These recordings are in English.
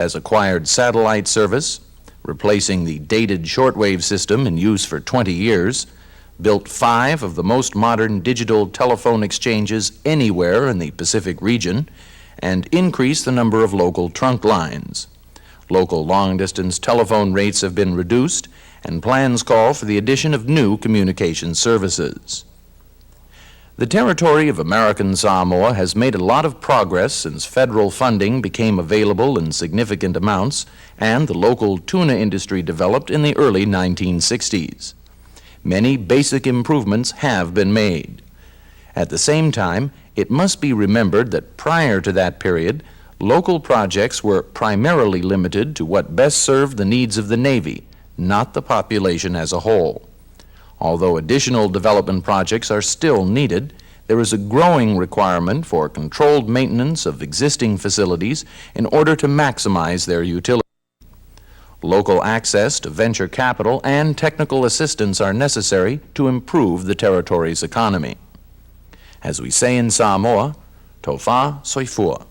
has acquired satellite service, replacing the dated shortwave system in use for 20 years, built 5 of the most modern digital telephone exchanges anywhere in the Pacific region, and increased the number of local trunk lines. Local long-distance telephone rates have been reduced, and plans call for the addition of new communication services. The territory of American Samoa has made a lot of progress since federal funding became available in significant amounts and the local tuna industry developed in the early 1960s. Many basic improvements have been made. At the same time, it must be remembered that prior to that period, local projects were primarily limited to what best served the needs of the Navy, not the population as a whole. Although additional development projects are still needed, there is a growing requirement for controlled maintenance of existing facilities in order to maximize their utility. Local access to venture capital and technical assistance are necessary to improve the territory's economy. As we say in Samoa, tofa soifua.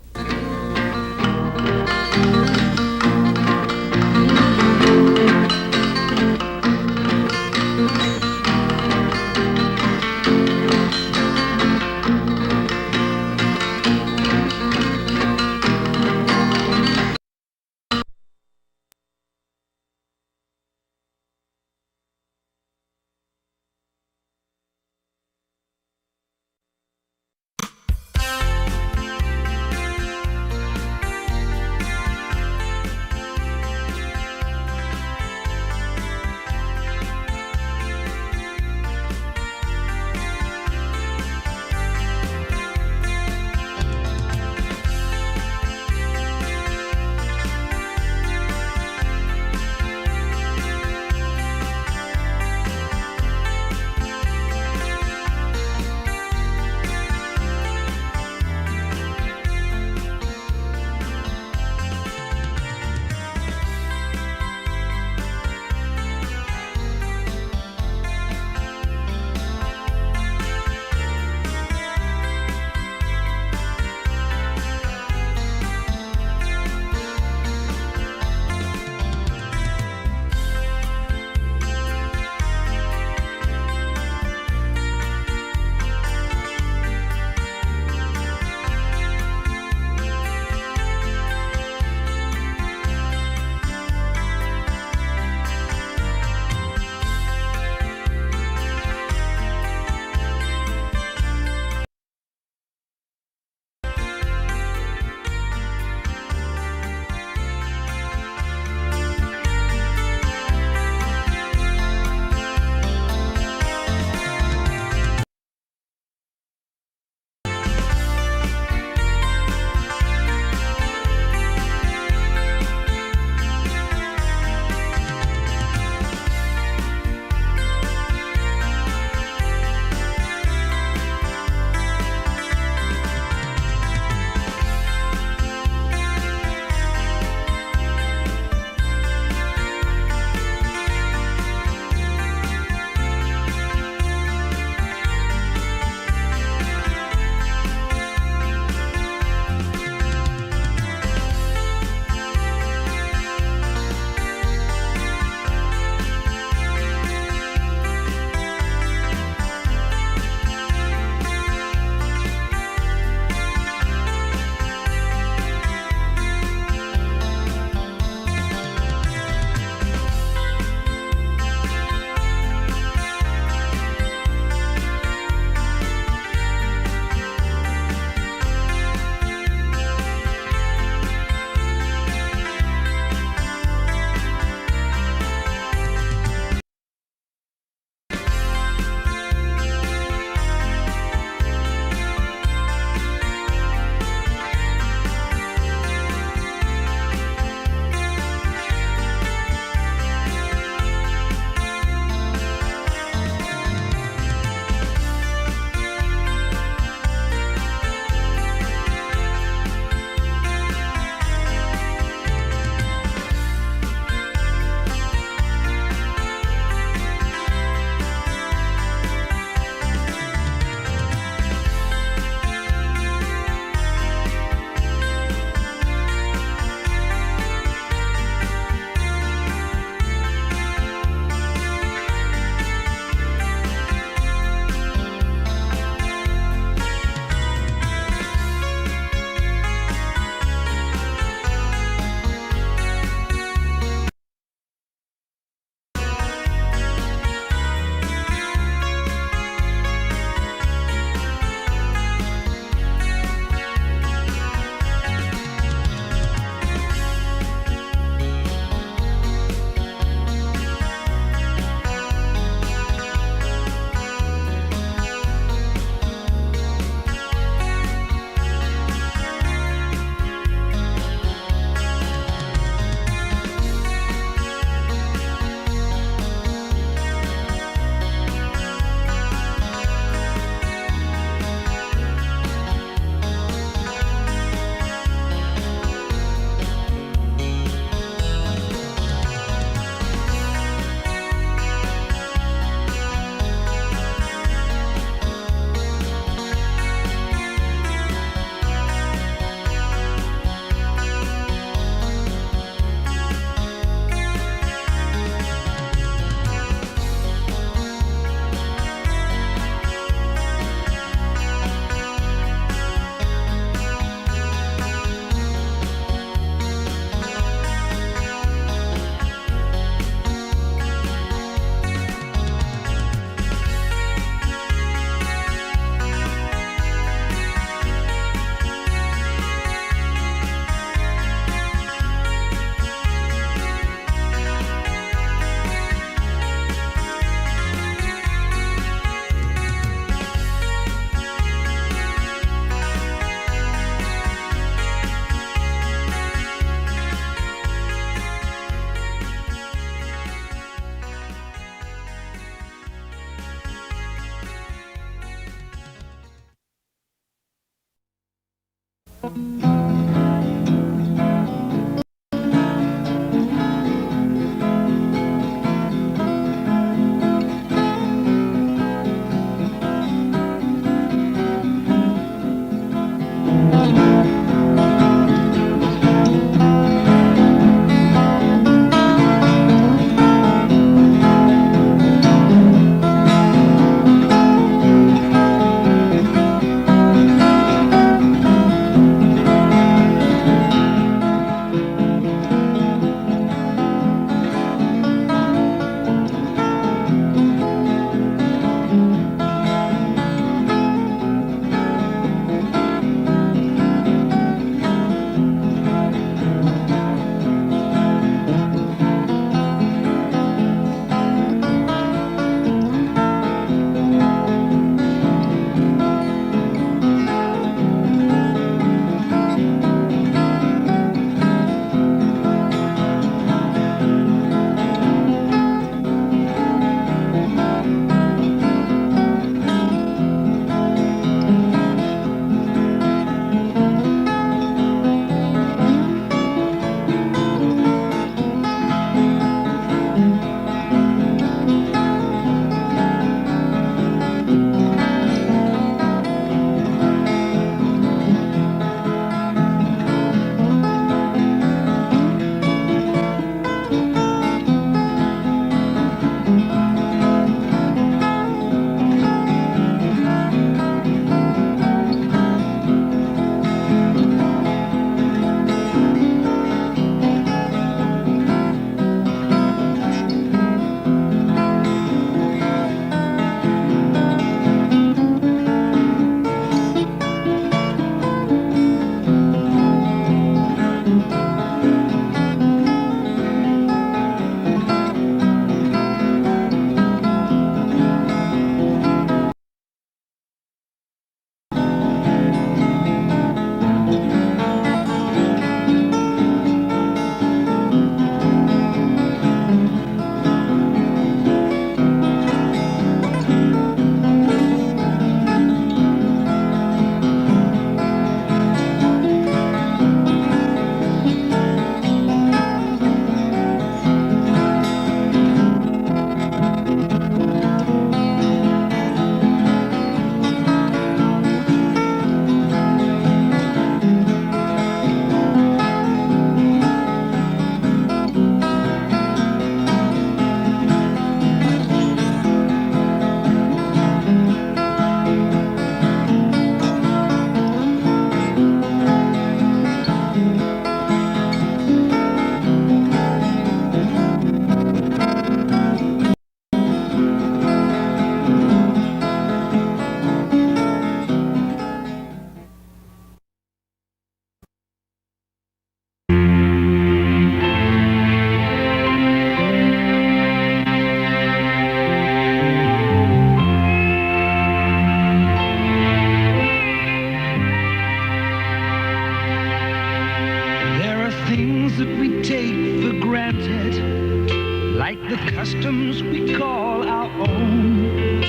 like the customs we call our own,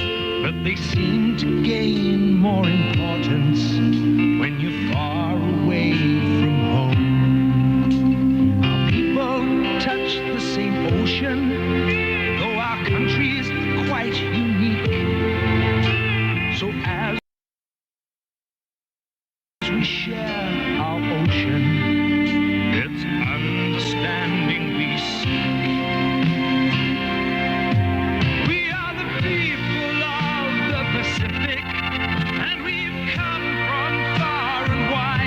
but they seem to gain more importance when you're far away from home. Our people touch the same ocean, though our country is quite unique. So as we share our ocean, it's understanding we seek. We are the people of the Pacific, and we've come from far and wide.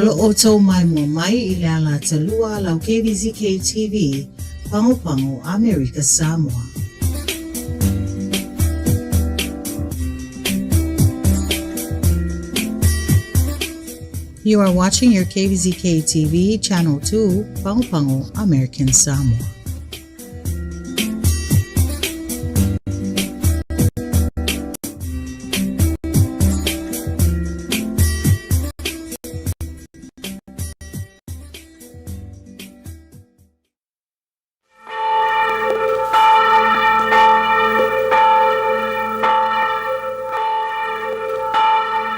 Malo oto mai mo mai ilala talua lau KVZK TV, Pango Pango, America, Samoa. You are watching your KVZK TV, Channel 2, Pango Pango, American Samoa.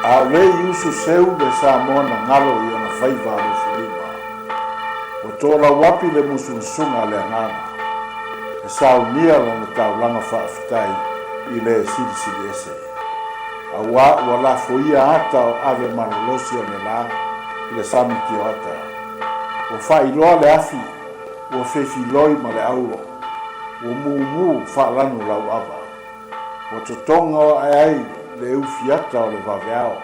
Aurei usu seu de Samoa na ngalo i ona whaiva alo whilima. O tōra wapi le musunsunga le ngana. E saunia lana taulanga whaafitai i le siri ese. A wa la foia ata o ave manolosi o le la i le samiti o ata. O whailoa le afi, o whewhiloi ma le auro. O mumu whaalanu lau ava. O totonga o ai le ufiata o le vaveao,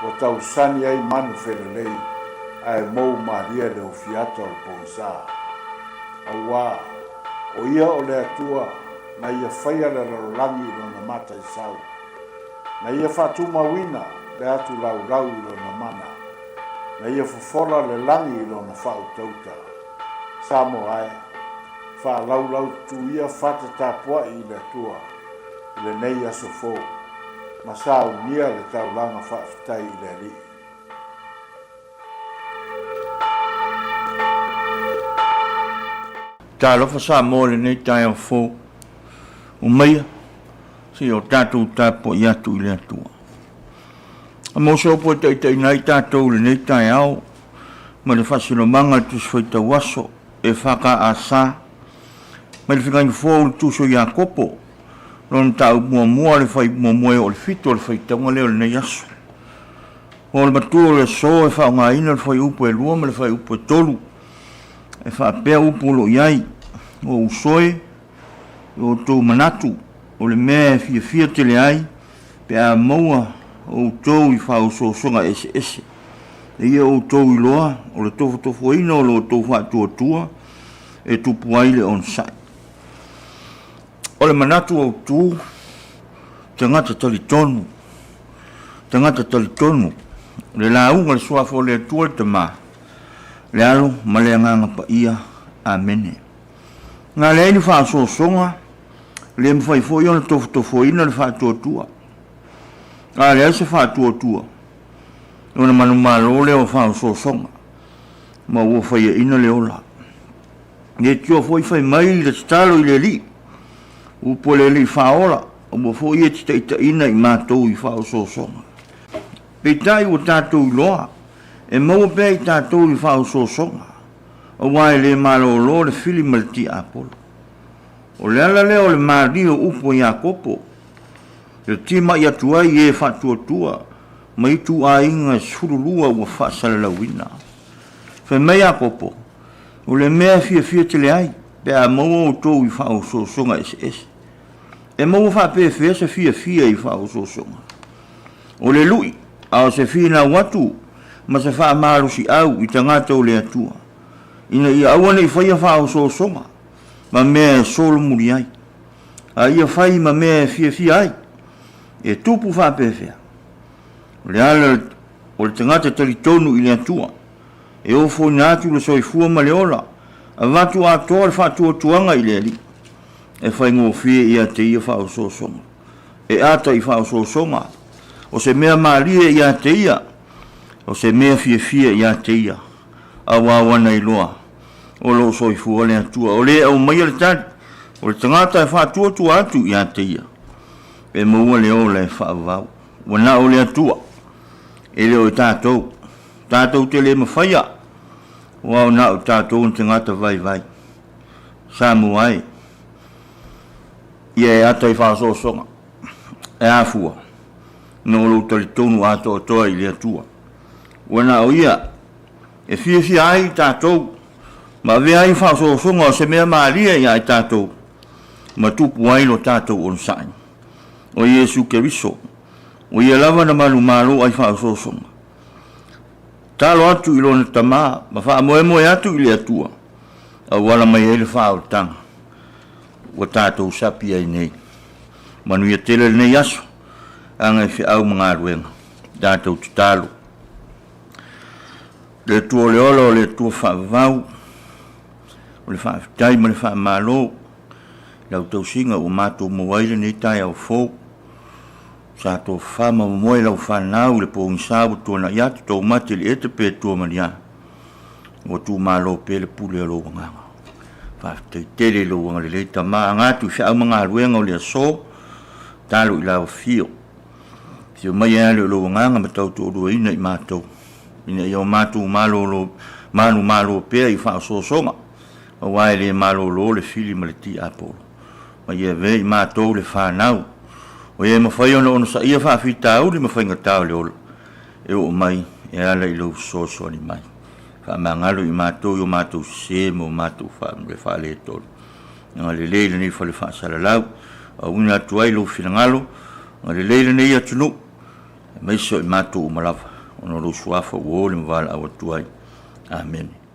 o tausani ai manu whelelei, ai mou maria le ufiata o le poisa. Awa, o ia o le atua, na ia whaia le rarolangi ilo na mata i sau. Na ia whatu mawina le atu lau ilo na mana. Na ia fofora le langi ilo na whau tauta. Samo ai, wha lau tu ia whata tapua i le atua, le nei aso fōu. Masau nia le taulanga whaafitai i le li. Tā lofa sa mōre nei tai o fō. O meia, si o tātou tāpo i atu i le atua. A mōsa opo e teitai nai tātou le nei tai au, ma le whasino manga tus whaita waso, e whaka a sā, ma le whikangi fō le tuso i a kopo, lon tau mua le fai mua o le fito le fai taunga leo le nei aso. O le matua le so e wha ngā ina le fai upo e lua ma le fai upo e tolu. E wha pēr upo lo iai o usoe o tō manatu o le mea fia te le ai pe a maua o tō i wha o songa ese. E ia o tō i loa o le tofo ina o lo tō wha tua e tupu ai le on sai. O le manatu au tū, tangata tali tonu, le launga le suafo le atua le tama, le alo ma le anganga pa ia, amene. Ngā le ni wha songa, le mwhaifoi ona tofo ina le wha tua. Ngā le ase wha tua, ona manu malo le o wha songa, ma ua whaia ina le ola. Ne tio fai mai le stalo i le li, upo le li whaola, o mo fo ia tita ina i mātou i whao songa. Pei tai o tātou i loa, e mau pēr i tātou i whao songa, o wai le malo lo le fili malti apolo. O le ala leo le mario upo i a kopo, le tima i atuai e whatuatua, ma i tu a inga surulua ua whaasala lawina. Whai mai a kopo, o le mea fia te le ai, pe a mau o tō i whao songa ese. E mau wha pe se fia i whao songa. O le lui, ao se fia na watu, ma se wha maru si au i tangata o le atua. Ina ia awane i whaia whao songa, ma mea solo muri ai. A ia whai ma mea fia ai, e tupu wha pe O le ala o le tangata tali tonu i le atua, e ofo ina atu le soifua ma le ola, a watu a toa le wha tuanga i le ali. E whai ngō fie ia te ia whao songa. E ata i whao songa. O se mea maalia ia te ia. O se mea fia ia te ia. A wawana i loa. O lo soifua le atua. O le au mai le tari. O le tangata e wha tua atu ia te ia. E maua le o le wha vau. Wana o le atua. E leo i tātou. Tātou te le mawhaia. Wau na o tātou te ngata vai. Samu ai. Ia e ata i whaaso songa. E afua. Nō lo tali tonu ato toa i le atua. Wana o ia. E fia ai tātou. Ma vea i whaaso songa o se mea maalia i ai tātou. Ma tupu ai lo tātou on sain. O Iesu Keriso. O ia lava na malu ai whaaso songa. talo atu i lona tama ma fa moe atu i le atua a wala mai ele fa o tanga o tatou sapi ai nei manu ia tele nei aso anga fi au mga ruenga tatou tutalo le tuo le olo le tuo fa vau o le fa tai ma le fa malo lau tau singa o matou moaile nei tai au fou sa to fama moe lau whanau le po ngisabu tōna iatu tō mati le ete pe tō mania o tū malo pe le pule alo nganga te tele lo wanga le leita ma ngatu fia mga ruenga o le aso talo i lau fio fio mai ale lo nganga ma tau tō rua ina i matou ina i o matou malo pe i wha so songa o wai le malo lo le fili ma le ti apolo ma ia ve i matou le whanau o e mawhai ono sa ia whaafita au li mawhai ngatau le ola e o mai e ala i lau so ni mai whaamangalo i mātou i o mātou se mo mātou le whaale e tolu nga le leile nei whale whaasara lau a una atu ai lau whinangalo nga le leile nei atunu mai so i mātou umalawa ono lau suafa uo le mwala au atu ai amen.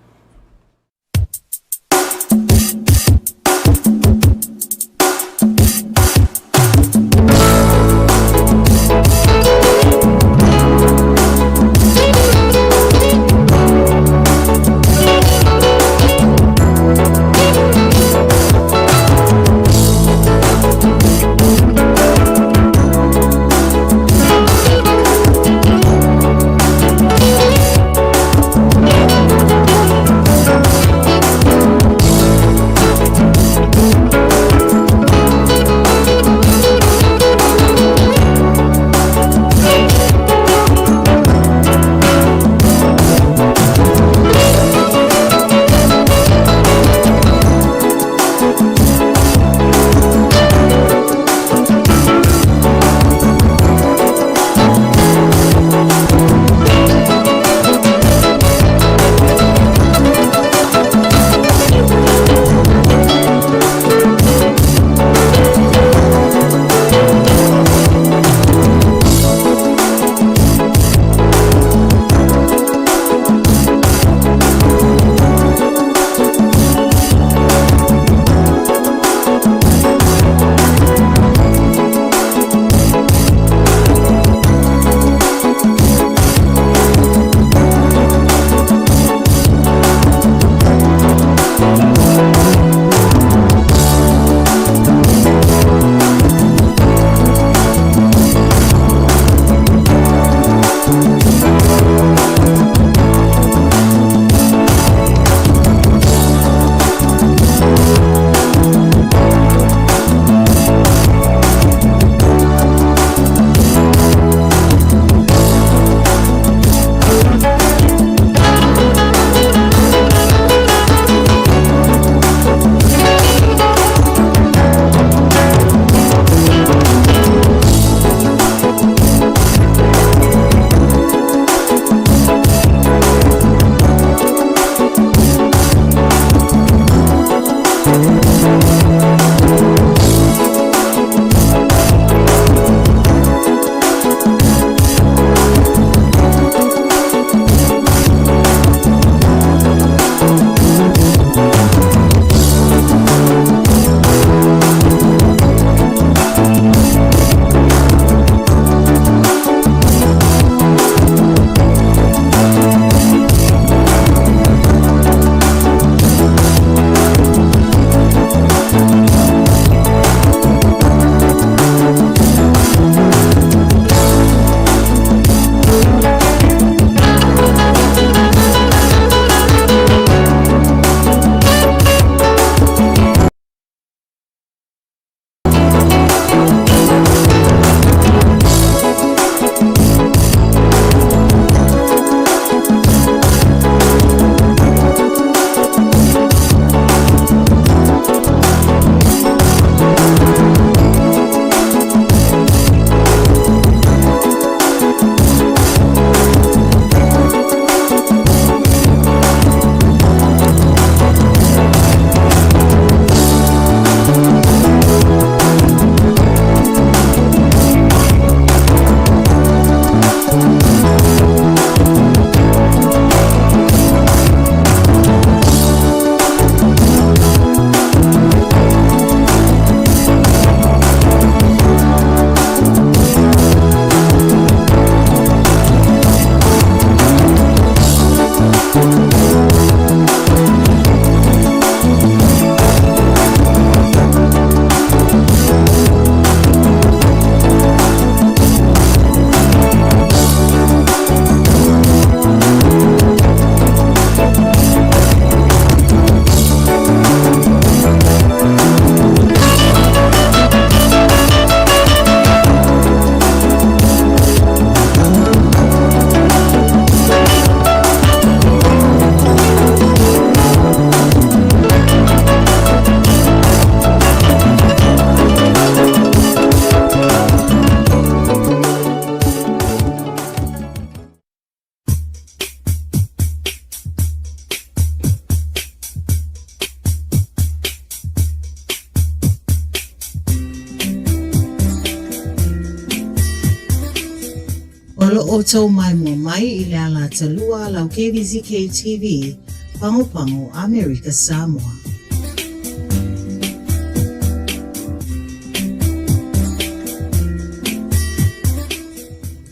Olo o tau mai mo mai I le ala talua lau KVZK TV, Pango Pango, America Samoa.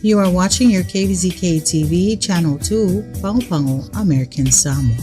You are watching your KVZK TV, Channel 2, Pango Pango, American Samoa.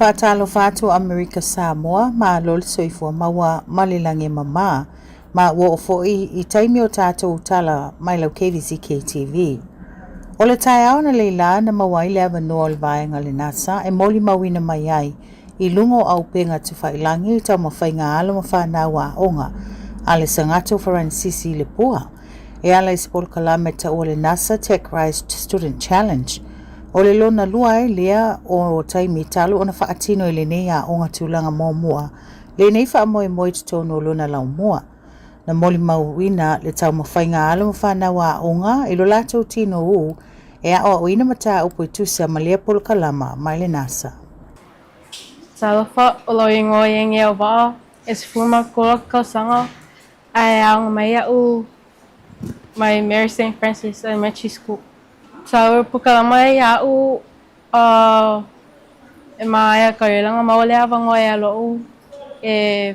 Fatalo fatu America Samoa ma lol soifua mawa malilange mama ma wo foi I taimi o tatou tala mai lau KVZK TV. O le tai au na leila na mawai le avanoa o le vaenga le nasa e moli mawina mai ai I lungo au penga tu whailangi tau mawhainga alo mawhanawa onga a le sangato Francis le pua e ala ispol kalameta o le NASA Tech Rise Student Challenge. O le lona lua e lea o taimi talo o na whaatino I le nei a onga tūlanga mō mua. Le nei wha moe moe tutono o lona lau mua. Na moli mauina le tau mawhainga alo mawhanawa onga I lo lato tino u e a o ina mata upo I tusa ma lea polo kalama mai le NASA. Salafa o lo ingo yengi au waa e sifuma kola kausanga ai ang mai au mai Mary St. Francis Elementary School. Sa pukalama au e mai ka lang mawale avango e lo e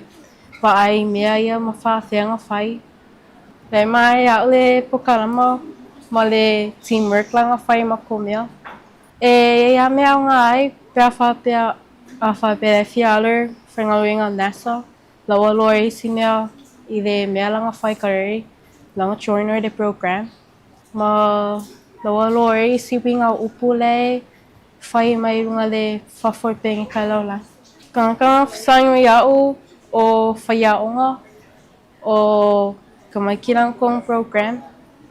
pa ai mea ia mafa fianga fai. Le mai au le pukalama male teamwork lang fai makomia. E ia mea nga ai pa pia fa pe fialer fengaling ang NASA. Lawa loi simia I le mea lang fai kare lang joiner the program. Ma lawa loi sibing au upule fai mai runga le fa for peng kalola. Kang sang yao o fayaonga o kamakilang kong program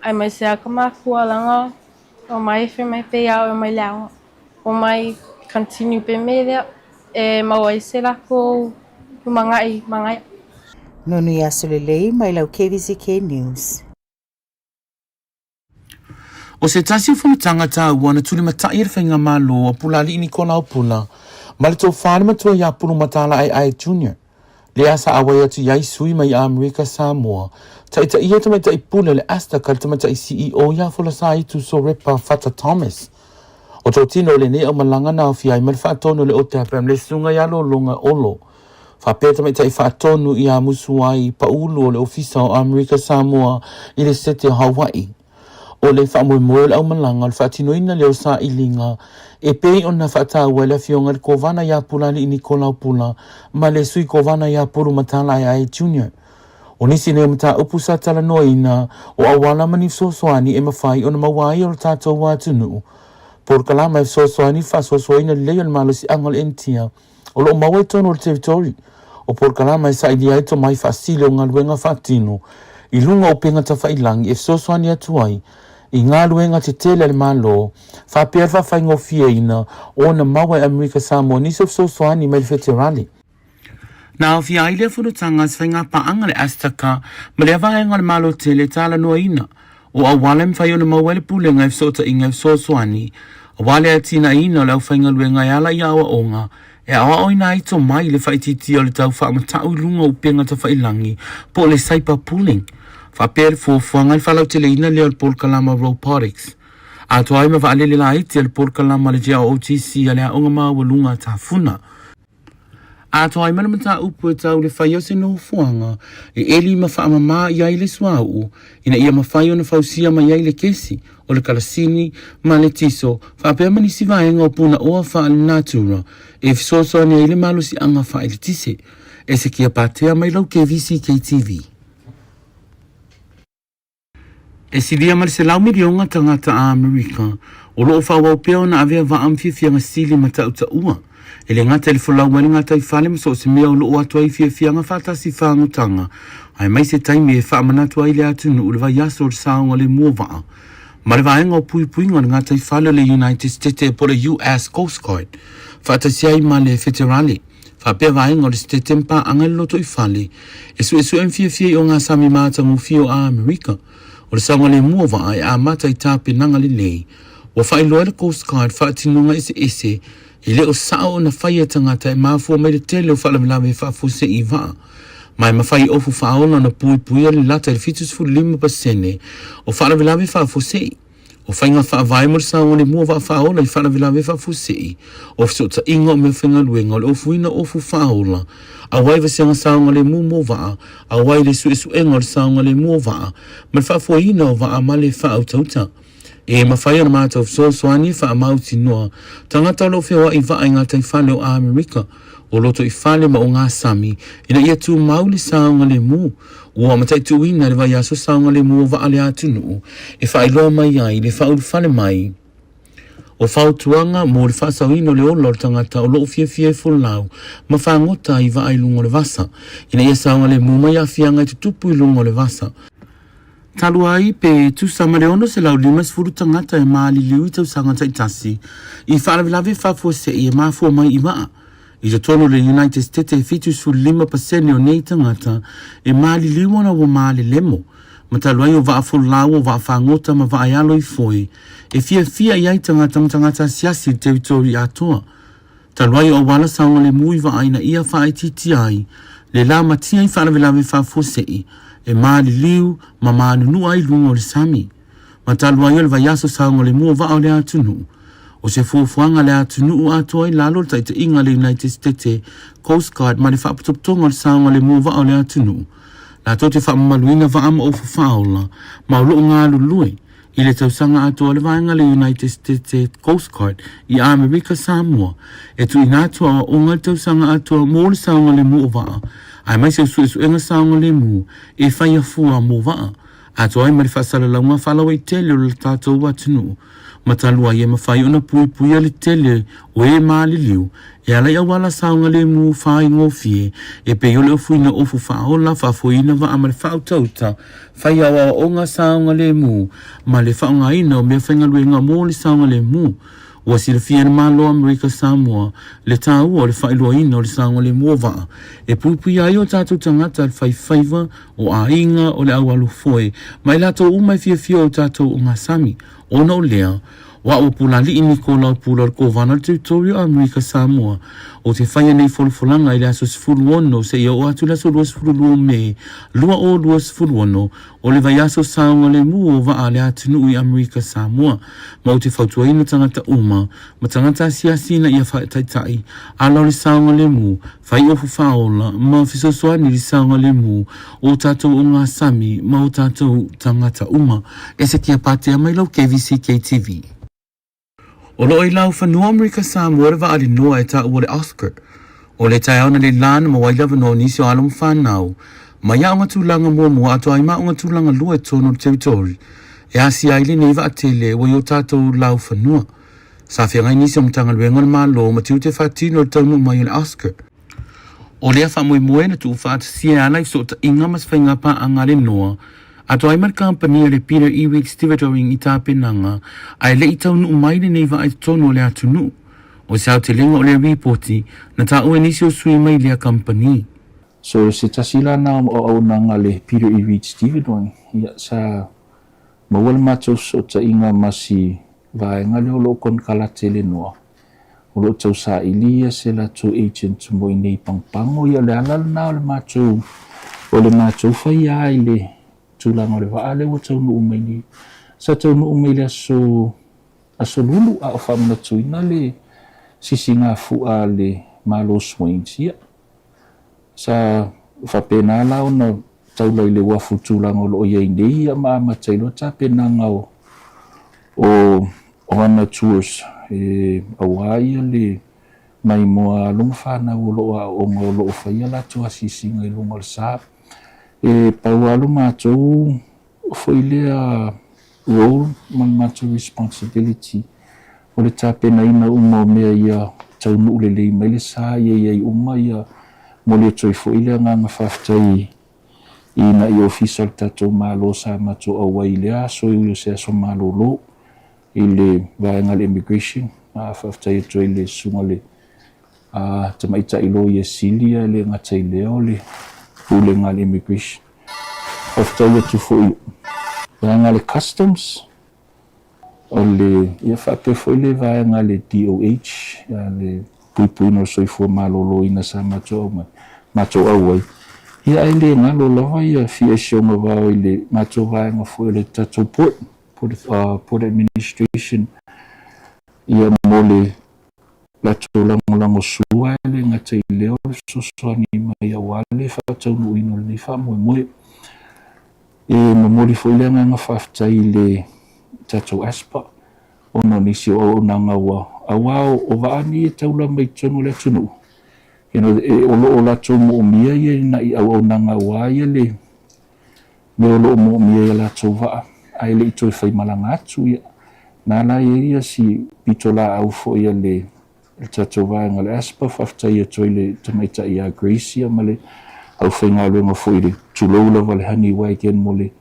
ay may siya kamakuha lang o may for may payao o may lang o may continue pe media e mawai sila ko mga Nonu Yasulelei mai lau KVZK News. O se tasi whanu tangata wana tuli matai e whainga malo a pula li ini kona o pula. Ma le tau whāne matua ia pulu matala ai Junior. Le asa awai atu iai sui mai a Amerika Samoa. Ta ita ia tamata I pula le asta kal tamata I CEO ia fula sa itu so repa Fata Thomas. O tau tino le ne o malanga na o fiai mal whaatono le o te hapem le sunga ia lo longa olo. Whapeta mai tai whaatonu I a musuai pa ulu o le ofisa o Amerika Samoa I le sete o Hawaii. O le whaamoe au malanga le whaatinoina leo sa ilinga e pei o na whaataua le fionga le kovana ia pula li ini kolau pula ma le sui kovana ia puru matala ai Junior. O nisi leo mata upusa tala noina o awala mani sosoani e mawhai o na mawai o le tātou wātunu. Por kalama e sosoani whasosoina leo le malo si angal entia o lo mawe tono le territory. O por kalama e sa idia eto mai whaasile o ngaluenga whaatino I lunga o penga ta whailangi e sosoani atuai I ngā luenga te tele le malo, whapea whawhaingo fia ina o na maua Amerika Samoa ni sosoani mai le Federali. Nā o fia aile whunutanga se whainga paanga le Azteca, ma le avaenga le malo tele tala noa ina, o awale mwhai o na maua le pulenga e fsota inga e sosoani, awale a tina ina o le au whainga luenga e ala i awa onga, e awa oina i to mai le whaititi o le tau whaamatau lunga upenga ta whailangi, po le saipa pooling. Whapere fuafuanga i whalau te leina leo le polkalama robotics. A toa ima waalele la iti le polkalama le jea OTC a lea onga maa walunga ta funa. A toa ima le mata upu e tau le whaio se no fuanga e eli ma whaama maa iai le suau ina ia ma whaio na whausia ma iai le kesi o le kalasini ma le tiso whapea mani si vaenga o puna oa wha le natura e fisosoa ni ai le malo si anga wha ele tise e se kia patea mai lau Kvzk Tv. E siria mali se lau milionga tangata a Amerika, o loo whawau peo na avea wa amfiafianga sili mata uta ua. E le ngata ili fulau wale ngata i whale maso se mea o loo atua i fiafianga whatasi whaangutanga. Ai mai se taimi e whaamanatua i le atunu ule wa yaso o saonga le mua waa. Mare vaenga o pui puinga na ngata i whale le United States e po le US Coast Guard. Whatasi ai ma le Federali. Whapea vaenga o le stete mpa angal loto i whale. E su emfiafia o ngā sami mata ngufio a Amerika. O le saunga le mua wa e a mata i tāpe nanga le lei. Wa whailoa le Coast Guard whaatinunga ese i le o sao na whaia tangata e mafua mai le tele o whalamilawe whaafuse i waa. Mai mawhai ofu whaola na pui le lata le 5% o whalamilawe whaafuse. O whainga whaavai mo le saunga le mua wa whaola i whalamilawe whaafuse. O fisota inga o me whinga luenga o le ofuina ofu whaola. A wai vasenga saunga le mua waa, a wai le su enga o le saunga le mua waa, ma le whaafuaina o waa ma le whaautauta. E mawhai ana mātou soani wha mauti noa, tangata lo whiawa i waa i ngata i whale o Amerika, o loto i whale ma o ngā sami, ina ia tū mau le saunga le mua, ua matai tuina le vai aso saunga le mua waa le atunu, e whailoa mai ai le whaul whale mai. O whautuanga mō le whaasawino le olo tangata o loo fia fulau, ma whangota i wa ai lungo le vasa, ina ia saunga le mua mai a fianga i tutupu i lungo le vasa. Talu ai pe tu samare ono se lau limas furu tangata e maali liu i tau sangata i tasi, i whaalawilawe whafose i e mafua mai i maa. I to tono le United States e fitu su 5% o nei tangata e maali liu ona wa maali lemo. Ma talu ai o waa fulau o waa whangota ma waa ayalo i foi, e fia iai tangata siasi teritori atoa. Talu ai o wala saunga le mui wa aina ia whaititi ai, le la matia i whaalawilawe whafose i, e maali liu ma maanunu ai lungo le sami. Ma talu ai o le vaiaso saunga le mua wa o le atunu. O se fuafuanga le atunu atoa i lalo le taita inga le United States Coast Guard ma le whaaputoptonga le saunga le mua wa o le atunu. La tote whaamaluina wa ama ofu whaola, ma ulo ngā lului. I le tausanga atoa le vaenga le United States Coast Guard i Amerika Samoa. E tu ina atoa o ngā tausanga atoa mō le saunga le mua waa. Ai mai se su enga saunga le mua e whaia fua mua waa. Atoa ai mari whasala launga whalawa i tele o le tātou watunu. Matalua i e mawhai ona pui a le tele o e maali liu. E ala ia wala saunga le mua whai ngofie e pe ole o fuina ofu whaola whafuina wa ama le whautauta. Whai awa o ngā saunga le mua ma le whaunga ina o mea whainga luenga mō le saunga le mua. Ua si le fia na malo Amerika Samoa le tāua o le whailua ina o le saunga le mua waa. E pui ai o tātou tangata le whaiwhaiva o a inga o le awalu foe. Mai lato umai fia o tātou o ngā sami. Ona o lea, wa o pula li ini ko lau pula ko vana territorio Amerika Samoa. O te whaia nei folfolanga i le aso sifuruono se ia o atu laso lua sifuruo me lua o lua sifuruono o le vai aso saunga le mua o waa le atunu i Amerika Samoa. Ma o te whautua ina tangata uma, ma tangata siasina ia whaitaitai, ala o le saunga le mua, whai ofu whaola, ma fisosoani li saunga le mua, o tātou o ngā sami, ma o tātou tangata uma. E se kia pātea mai lau Kvzk TV. O lo i lau whanua Amerika Samoa rewa ali noa e ta ua le Oscar. O le tai auna le lana ma wailawa no nisi o alam whanau. Ma ia unga tūlanga mua ato ai ma unga tūlanga lua e tono le territory. E asi aile neiva a tele wa i o tātou lau whanua. Sa whia ngai nisi o mtanga luenga le malo ma tiu te whatino le taunu mai le Oscar. O lea whamui moe na tu whaata sia ala i so ta inga mas whainga pa anga le noa. Ato ai mar company le Peter Kvzk Tv i tāpenanga ai le i taunu mai le neiva ai tonu le atunu. O se au te lenga o le reporti na ta ue nisi o sui mai le company. So se tasila na o au nanga le Peter Kvzk Tv ia sa mawal macho so ta inga masi vaenga le lo kon kala tele noa. O lo tau sa ilia se la tu agent mo nei pangpango ia le ala na le macho o le macho fai ai le tulang o le va ale o tau no mai ni sa tau no mai le so lulu a fa na tuina le sisinga fu ale malo swings ia sa fa pena la ona tau lai le wa fu tulang o lo ia nei ma tailo ta pena ngao o ana tours awaia le mai moa long fana o lo o ngolo fa ia la tu sisinga i lo sa paualo matou foi le a role man matou responsibility o le tapena ina uma mea ia taunu le mai le sa ia uma ia mo le toi foi le nganga faftai ina i official tatou malo sa matou awai le a so i se so malo lo i le vaenga le immigration a faftai toi le sunga le a tamaita ilo ia silia le ngatai leo le pule ngal immigration after tu foi vaenga le customs o le ia fa pe foi le vaenga le DOH ya le pui no soi fo malolo ina sa macho awai ia ele ngalo lava ia fi shonga va ile macho vaenga foi le tato port administration ia mole la tulang sua le ngatai leo so ni mai wale fa tau ino ni fa mo mo foi le nga faftai le tato aspa ono ni si o nanga wa awa o va ani taula mai tonu le tunu o la tumu mia ye na i o nanga wa ye le me lo mo mia la tova ai le to fai malanga tu ya na la ye si pitola au fo ye le tato va nga le aspa faftai ye toile tomaita ia gracia male au whainga luenga fwere tuloula wale hani wai ken mole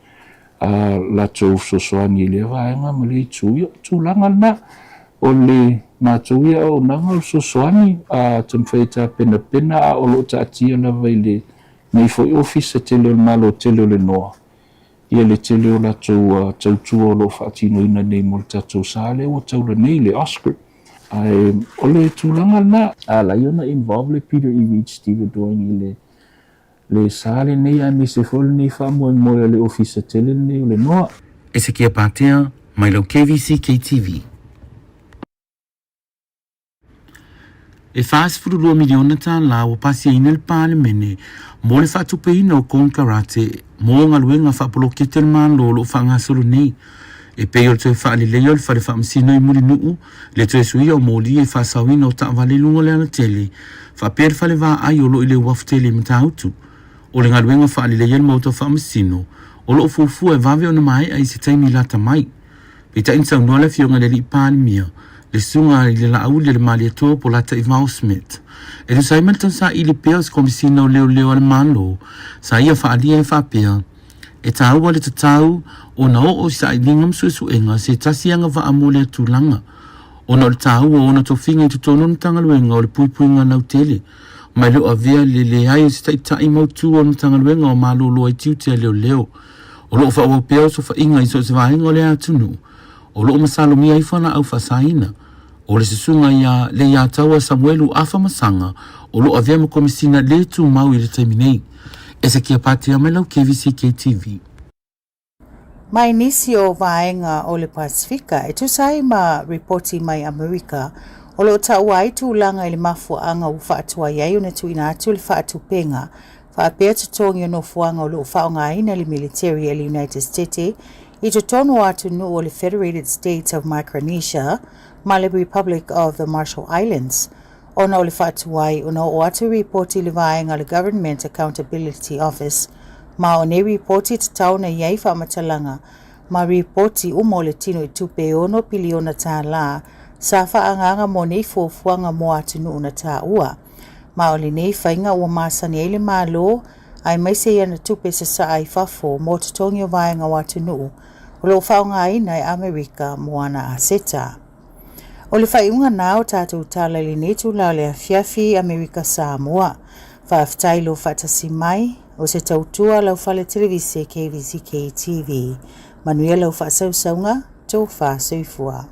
la tau sosoani le vaenga male tūlanga na o le mātauia o nanga o sosoani tamwhaita pena a o lo ta atia na vai le nei foi office tele o malo tele le noa ia le tele o la tau tua o lo whaatino ina nei mo le tatou sale o tau le nei le Oscar o le tūlanga na la iona involve le Peter Kvzk Tv doing le sale nei ani se fol nei fa mo le office tele nei le noa E se kia pātea mai lau Kvzk TV. E whaasfurulua miliona tā la o pasi ina le pāle mene mo le whaatupe ina o kon karate mo ngā luenga whaapolo ketel maan lo whaangasolo nei. E pei o te whaali leo le whare whaamsino i muri nuu le tue sui o mōli e whaasawina o taawale lunga le ana tele whaapere whale wā ai o lo i le wafu tele mta autu. O le ngaluenga whaali leo le mauta whaamasino o lo fufu e vave o na mai ai se taimi lata mai. Pita insa unua le fionga le li pāli mia le sunga le la au le mali ato po lata i Vau Smith. E tu sai maltan sa i le peo se komisina o leo ale malo sa ia whaalia e whaapea e tāua le tatau o na o sa i lingam suesuenga se tasianga wa amole tūlanga. O na o le tāua o na tofinga i tutono na tangaluenga o le puipuinga nau tele. Mai leo avea le ai se taitai mautu o na tangaluenga o malo loa i tiutea leo. O loo wha peo so wha inga i so se wahinga o le atunu. O loo masalo mia i whana au whasaina. O le sisunga ia le ia taua Samuelu afa masanga o loo avea ma komisina le tu mau i le taiminei. E se kia pātia mai lau Kvzk TV. Mai nisi o vaenga o le Pasifika e tu sai ma reporti mai Amerika o lo taua ai tūlanga i le mafuanga u whaatua iai o na tuina atu le whaatu penga whaapea tutongi o no fuanga o lo whaonga ina le military e le United States i tutono atu nu o le Federated States of Micronesia ma le Republic of the Marshall Islands. Ona o le whaatuai ona o atu reporti le vaenga le Government Accountability Office ma o ne reporti te tauna iai whaamatalanga ma reporti umo le tino i tupe ono piliona tā la sa whaanganga mo nei fuafuanga mo atu nu una tā ua. Ma o le nei whainga ua masani eile malo ai mai se ana tupe sa sa ai fafo mo te tongi o vaenga watu nuu o lo whaonga ina i Amerika moana a seta. O le whaiunga nao tātou tala li netu lao le afiafi Amerika Samoa, whaaftai lo whatasi mai o se tautua lau whale televise Kvzk Tv, manuia lau whaasausaunga tō whaasaufua.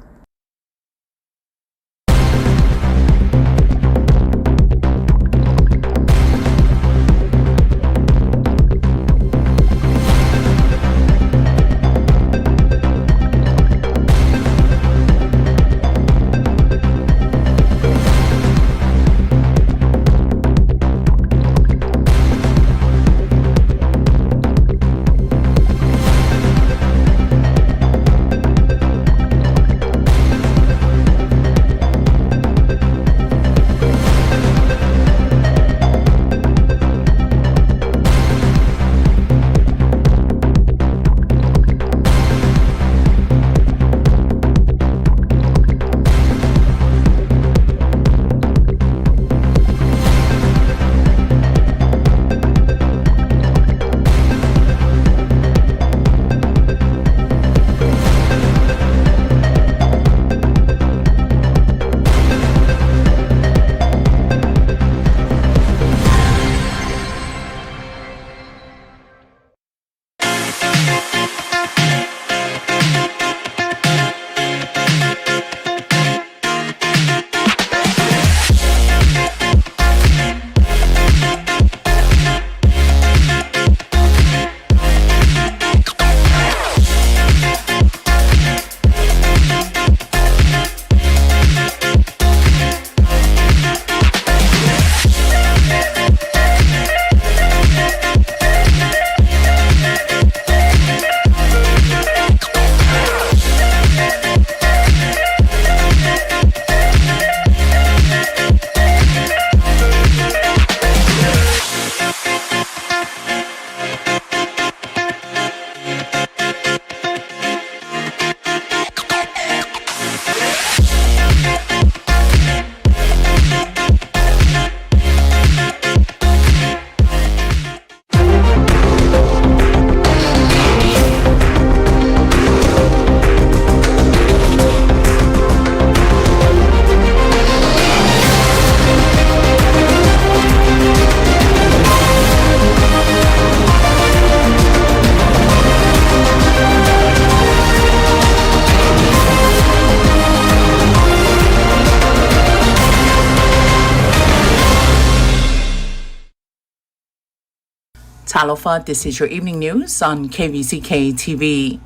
Talofa, this is your evening news on Kvzk TV.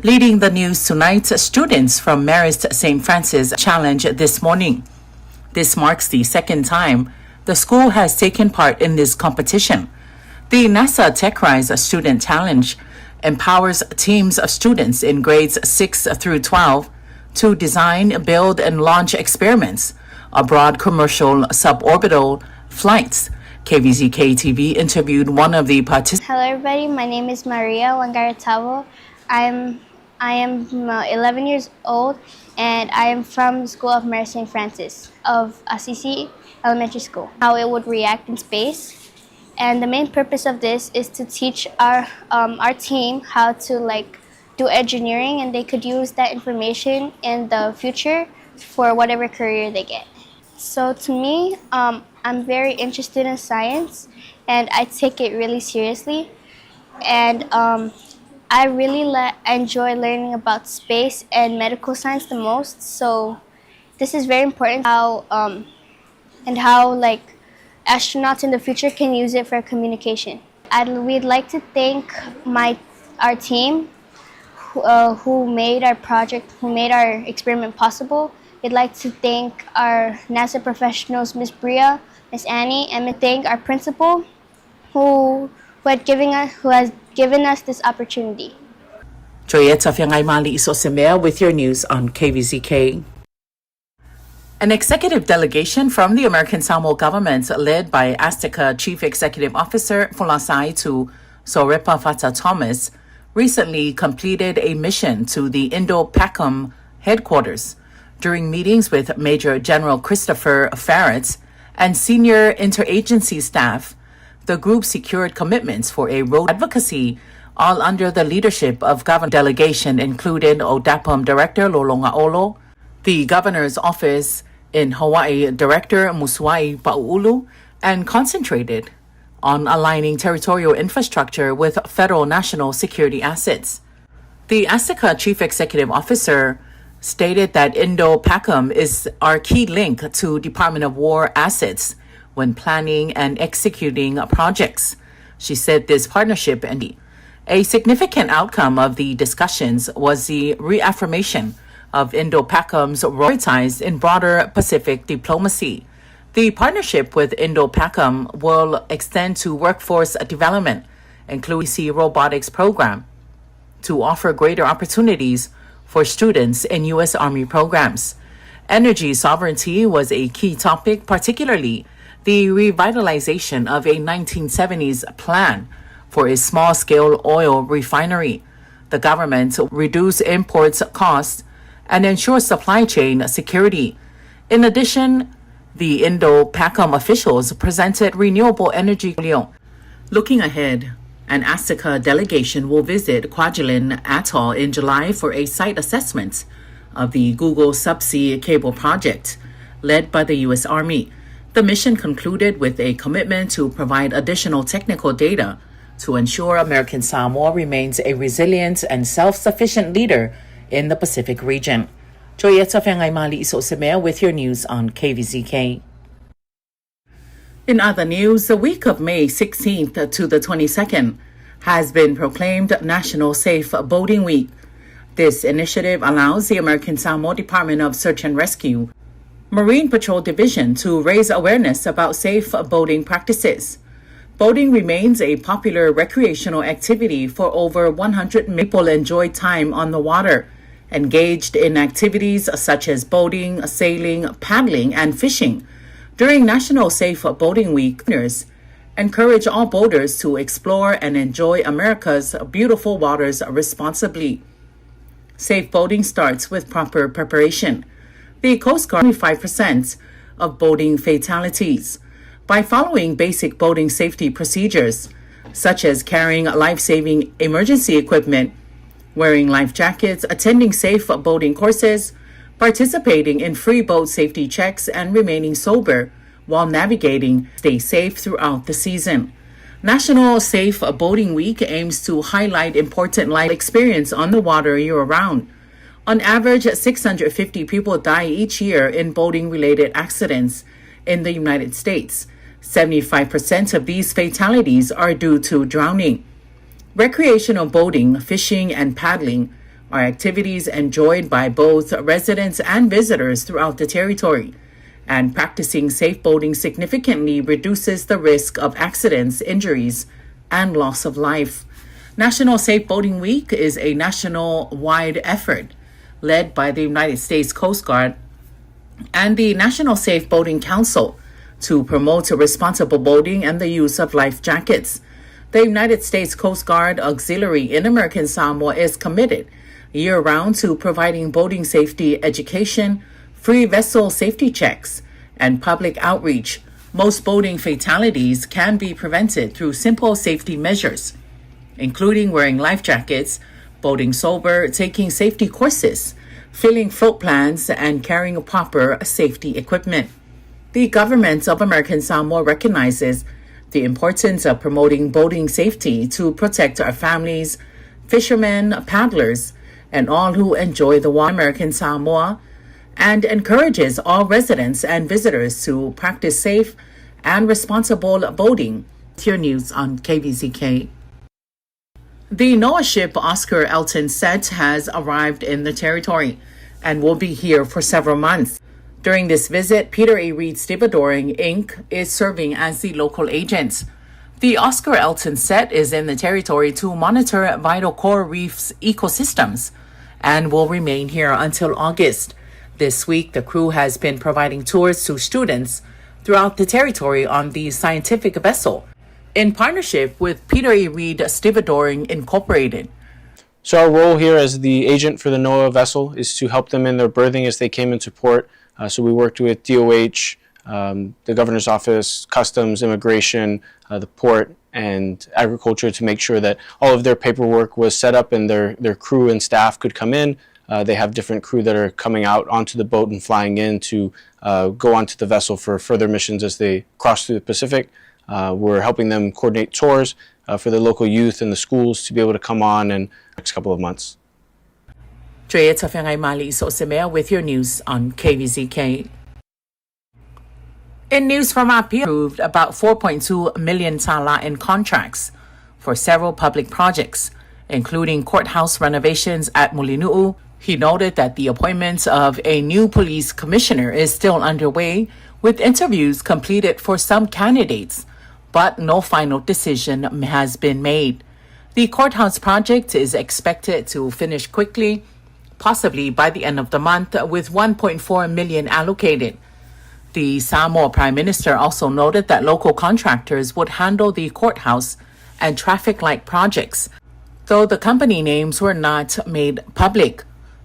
Leading the news tonight, students from Marist St. Francis Challenge this morning. This marks the second time the school has taken part in this competition. The NASA TechRise Student Challenge empowers teams of students in grades 6 through 12 to design, build, and launch experiments aboard commercial suborbital flights. Kvzk TV interviewed one of the participants. Hello, everybody. My name is Maria Wangaratavo. I am 11 years old, and I am from the School of Mary St. Francis of Assisi Elementary School. How it would react in space, and the main purpose of this is to teach our team how to do engineering, and they could use that information in the future for whatever career they get. So to me, I'm very interested in science, and I take it really seriously. And I really enjoy learning about space and medical science the most. So this is very important. How astronauts in the future can use it for communication. We'd like to thank our team who made our project, who made our experiment possible. We'd like to thank our NASA professionals, Miss Bria, Miss Annie, and we thank our principal who has given us this opportunity. Joyetta Fiangai Mali Isosemea with your news on Kvzk. An executive delegation from the American Samoa government, led by Azteca Chief Executive Officer Folasaitu Sorepa Fata Thomas, recently completed a mission to the Indo-PACOM headquarters. During meetings with Major General Christopher Farrett and senior interagency staff, The group secured commitments for a road advocacy, all under the leadership of government delegation included ODAPM Director Lolongaolo, the Governor's Office in Hawaii Director Muswai Pauulu, and concentrated on aligning territorial infrastructure with federal national security assets. The ASICA Chief Executive Officer stated that Indo-PACOM is our key link to Department of War assets when planning and executing projects. She said this partnership and a significant outcome of the discussions was the reaffirmation of Indo-PACOM's prioritized in broader Pacific diplomacy. The partnership with Indo-PACOM will extend to workforce development, including the robotics program, to offer greater opportunities for students in U.S. Army programs. Energy sovereignty was a key topic, particularly the revitalization of a 1970s plan for a small-scale oil refinery. The government will reduce imports costs and ensure supply chain security. In addition, the Indo-PACOM officials presented renewable energy. Looking ahead, an ASICA delegation will visit Kwajalein Atoll in July for a site assessment of the Google subsea cable project led by the U.S. Army. The mission concluded with a commitment to provide additional technical data to ensure American Samoa remains a resilient and self-sufficient leader in the Pacific region. Joyeta Fengai Mali Isosemea with your news on KVZK. In other news, the week of May 16th to the 22nd has been proclaimed National Safe Boating Week. This initiative allows the American Samoa Department of Search and Rescue Marine Patrol Division to raise awareness about safe boating practices. Boating remains a popular recreational activity for over 100 million people enjoy time on the water, engaged in activities such as boating, sailing, paddling, and fishing. During National Safe Boating Week, encourage all boaters to explore and enjoy America's beautiful waters responsibly. Safe boating starts with proper preparation. The Coast Guard 5% of boating fatalities by following basic boating safety procedures, such as carrying life-saving emergency equipment, wearing life jackets, attending safe boating courses, participating in free boat safety checks, and remaining sober while navigating. Stay safe throughout the season. National Safe Boating Week aims to highlight important life experience on the water year-round. On average, 650 people die each year in boating-related accidents in the United States. 75% of these fatalities are due to drowning. Recreational boating, fishing, and paddling are activities enjoyed by both residents and visitors throughout the territory, and practicing safe boating significantly reduces the risk of accidents, injuries, and loss of life. National Safe Boating Week is a national-wide effort led by the United States Coast Guard and the National Safe Boating Council to promote responsible boating and the use of life jackets. The United States Coast Guard Auxiliary in American Samoa is committed year-round to providing boating safety education, free vessel safety checks, and public outreach. Most boating fatalities can be prevented through simple safety measures, including wearing life jackets, boating sober, taking safety courses, filling float plans, and carrying proper safety equipment. The government of American Samoa recognizes the importance of promoting boating safety to protect our families, fishermen, paddlers, and all who enjoy the water. American Samoa and encourages all residents and visitors to practice safe and responsible boating. Your news on KVZK. The NOAA ship Oscar Elton Set has arrived in the territory and will be here for several months. During this visit, Peter A. Reed Stevedoring, Inc. is serving as the local agent. The Oscar Elton Set is in the territory to monitor vital coral reefs ecosystems and will remain here until August. This week, the crew has been providing tours to students throughout the territory on the scientific vessel in partnership with Peter A. Reed Stevedoring, Incorporated. So our role here as the agent for the NOAA vessel is to help them in their berthing as they came into port. So we worked with DOH, the governor's office, customs, immigration, the port, and agriculture to make sure that all of their paperwork was set up and their crew and staff could come in. They have different crew that are coming out onto the boat and flying in to go onto the vessel for further missions as they cross through the Pacific. We're helping them coordinate tours for the local youth and the schools to be able to come on in the next couple of months. Drea Tafengai Mali Iso Semea with your news on KVZK. In news from Apia, approved about 4.2 million tala in contracts for several public projects, including courthouse renovations at Mulinu'u. He noted that the appointment of a new police commissioner is still underway, with interviews completed for some candidates, but no final decision has been made. The courthouse project is expected to finish quickly, possibly by the end of the month, with 1.4 million allocated. The Samoa Prime Minister also noted that local contractors would handle the courthouse and traffic light projects, though the company names were not made public.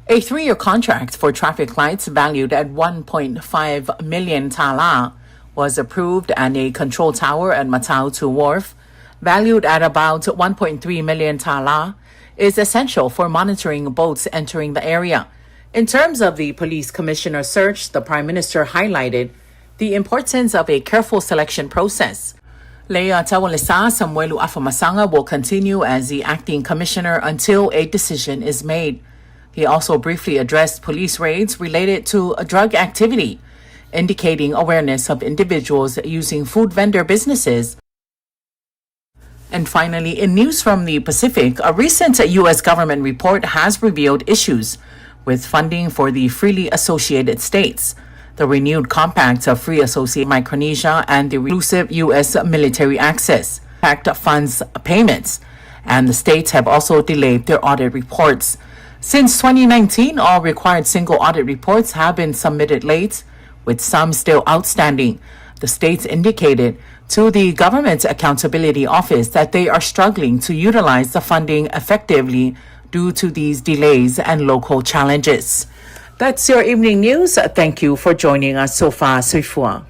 A 3-year contract for traffic lights valued at 1.5 million tala was approved, and a control tower at Matautu Wharf, valued at about 1.3 million tala, is essential for monitoring boats entering the area. In terms of the police commissioner search, the Prime Minister highlighted the importance of a careful selection process. Leia Tawalesa Samuelu Afamasanga will continue as the acting commissioner until a decision is made. He also briefly addressed police raids related to drug activity, indicating awareness of individuals using food vendor businesses. And finally, in news from the Pacific, a recent U.S. government report has revealed issues with funding for the freely associated states, the renewed compact of free associate Micronesia, and the exclusive U.S. military access, pact funds payments, and the states have also delayed their audit reports. Since 2019, all required single audit reports have been submitted late, with some still outstanding. The states indicated to the Government Accountability Office that they are struggling to utilize the funding effectively due to these delays and local challenges. That's your evening news. Thank you for joining us so far, Soifua.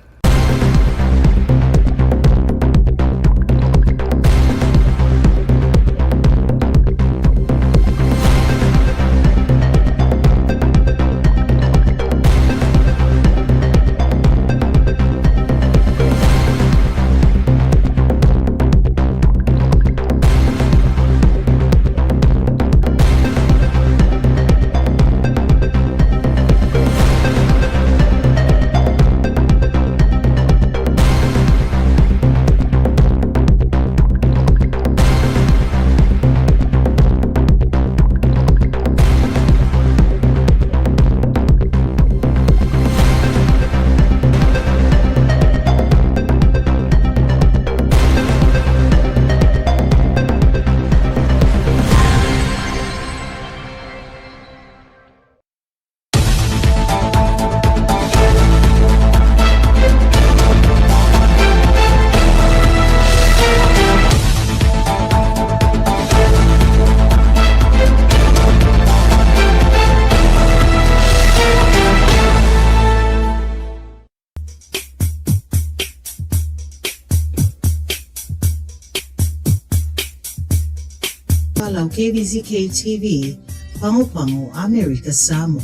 Follow KVZK TV, Pangu America Samoa.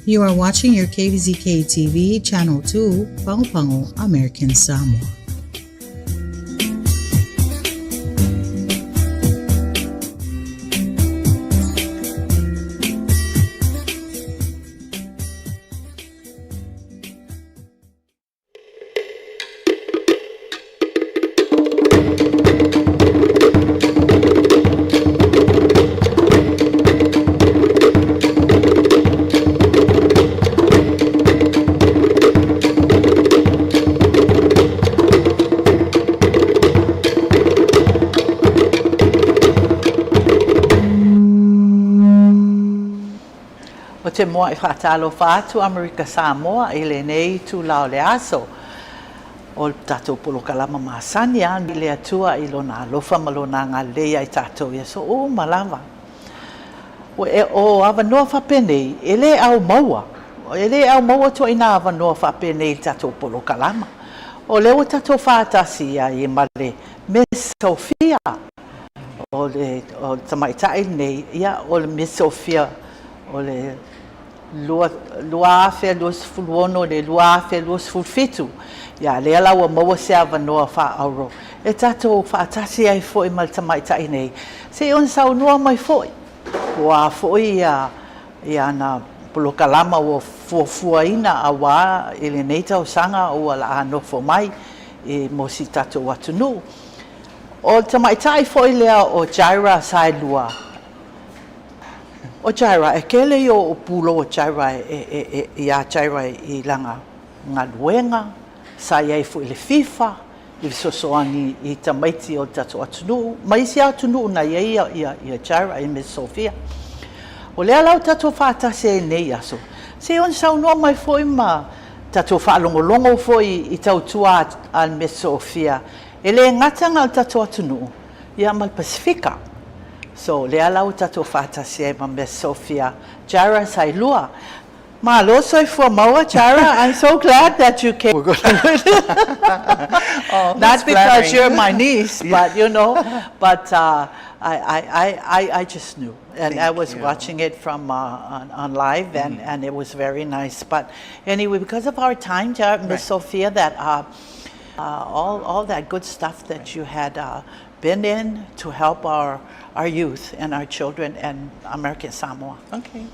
You are watching your KVZK TV, Channel 2, Pangu American Samoa. O te moa I whaatalo whaatu Amerika Samoa I le nei tu lao le aso. O tatou polo kalama maasani an I le atua I lona alofa malona ngā leia I tatou ia so o malava. o avanoa whapenei, ele au maua. Ele au maua to ina avanoa whapenei tato polo kalama. O leo tato whātasi ai male Miss Sophia. O tamaitai nei, ia o le Miss Sophia, o le lua afe, lua sifuluono, le lua afe, lua sifulfitu. Ia, le ala ua maua se avanoa wha auro. E tato whaatasi ai fo i mal tamaitai nei. Se on saunua mai fo i. Ua fo i na polokalama ua fuafuaina a wā i le nei tau sanga ua la anofo mai i mo si tato watunu. O tamaitai fo i lea o Jaira sai lua. O Jaira, e kele i o pulo o Jaira i a Jaira i langa ngā luenga, sai ai fo i le FIFA, i sosoani i tamaiti o tato atunu. Mai si atunu na i a Jaira i Miss Sophia. O lea lau tato whātasi e nei aso. Se on saunua mai fo i ma tato whaalongolongo fo i tau tua a Miss Sophia. E le ngatanga o tato atunu, ia mal Pasifika. So, lea lau tato whātasi e ma Miss Sophia. Jara sai lua. Ma lo soi fua maua, Jara. I'm so glad that you came. Oh, Not because flattering. you're my niece, but you know, but I just knew. And I was watching it from on live, and it was very nice. But anyway, because of our time, Miss Sophia, that all that good stuff that you had been in to help our youth and our children and American Samoa. Okay.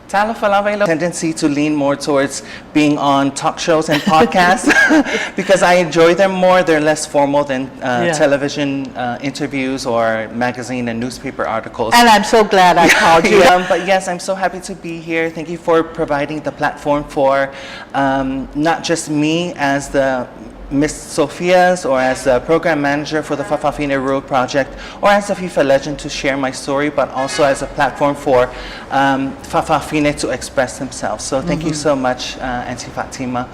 Talafalawe tendency to lean more towards being on talk shows and podcasts because I enjoy them more. They're less formal than television interviews or magazine and newspaper articles. And I'm so glad I called you. But yes, I'm so happy to be here. Thank you for providing the platform for not just me as the Miss Sophia's or as a program manager for the Fa'afafine Rural Project or as a FIFA legend to share my story, but also as a platform for Fa'afafine to express themselves. So thank you so much, Auntie Fatima.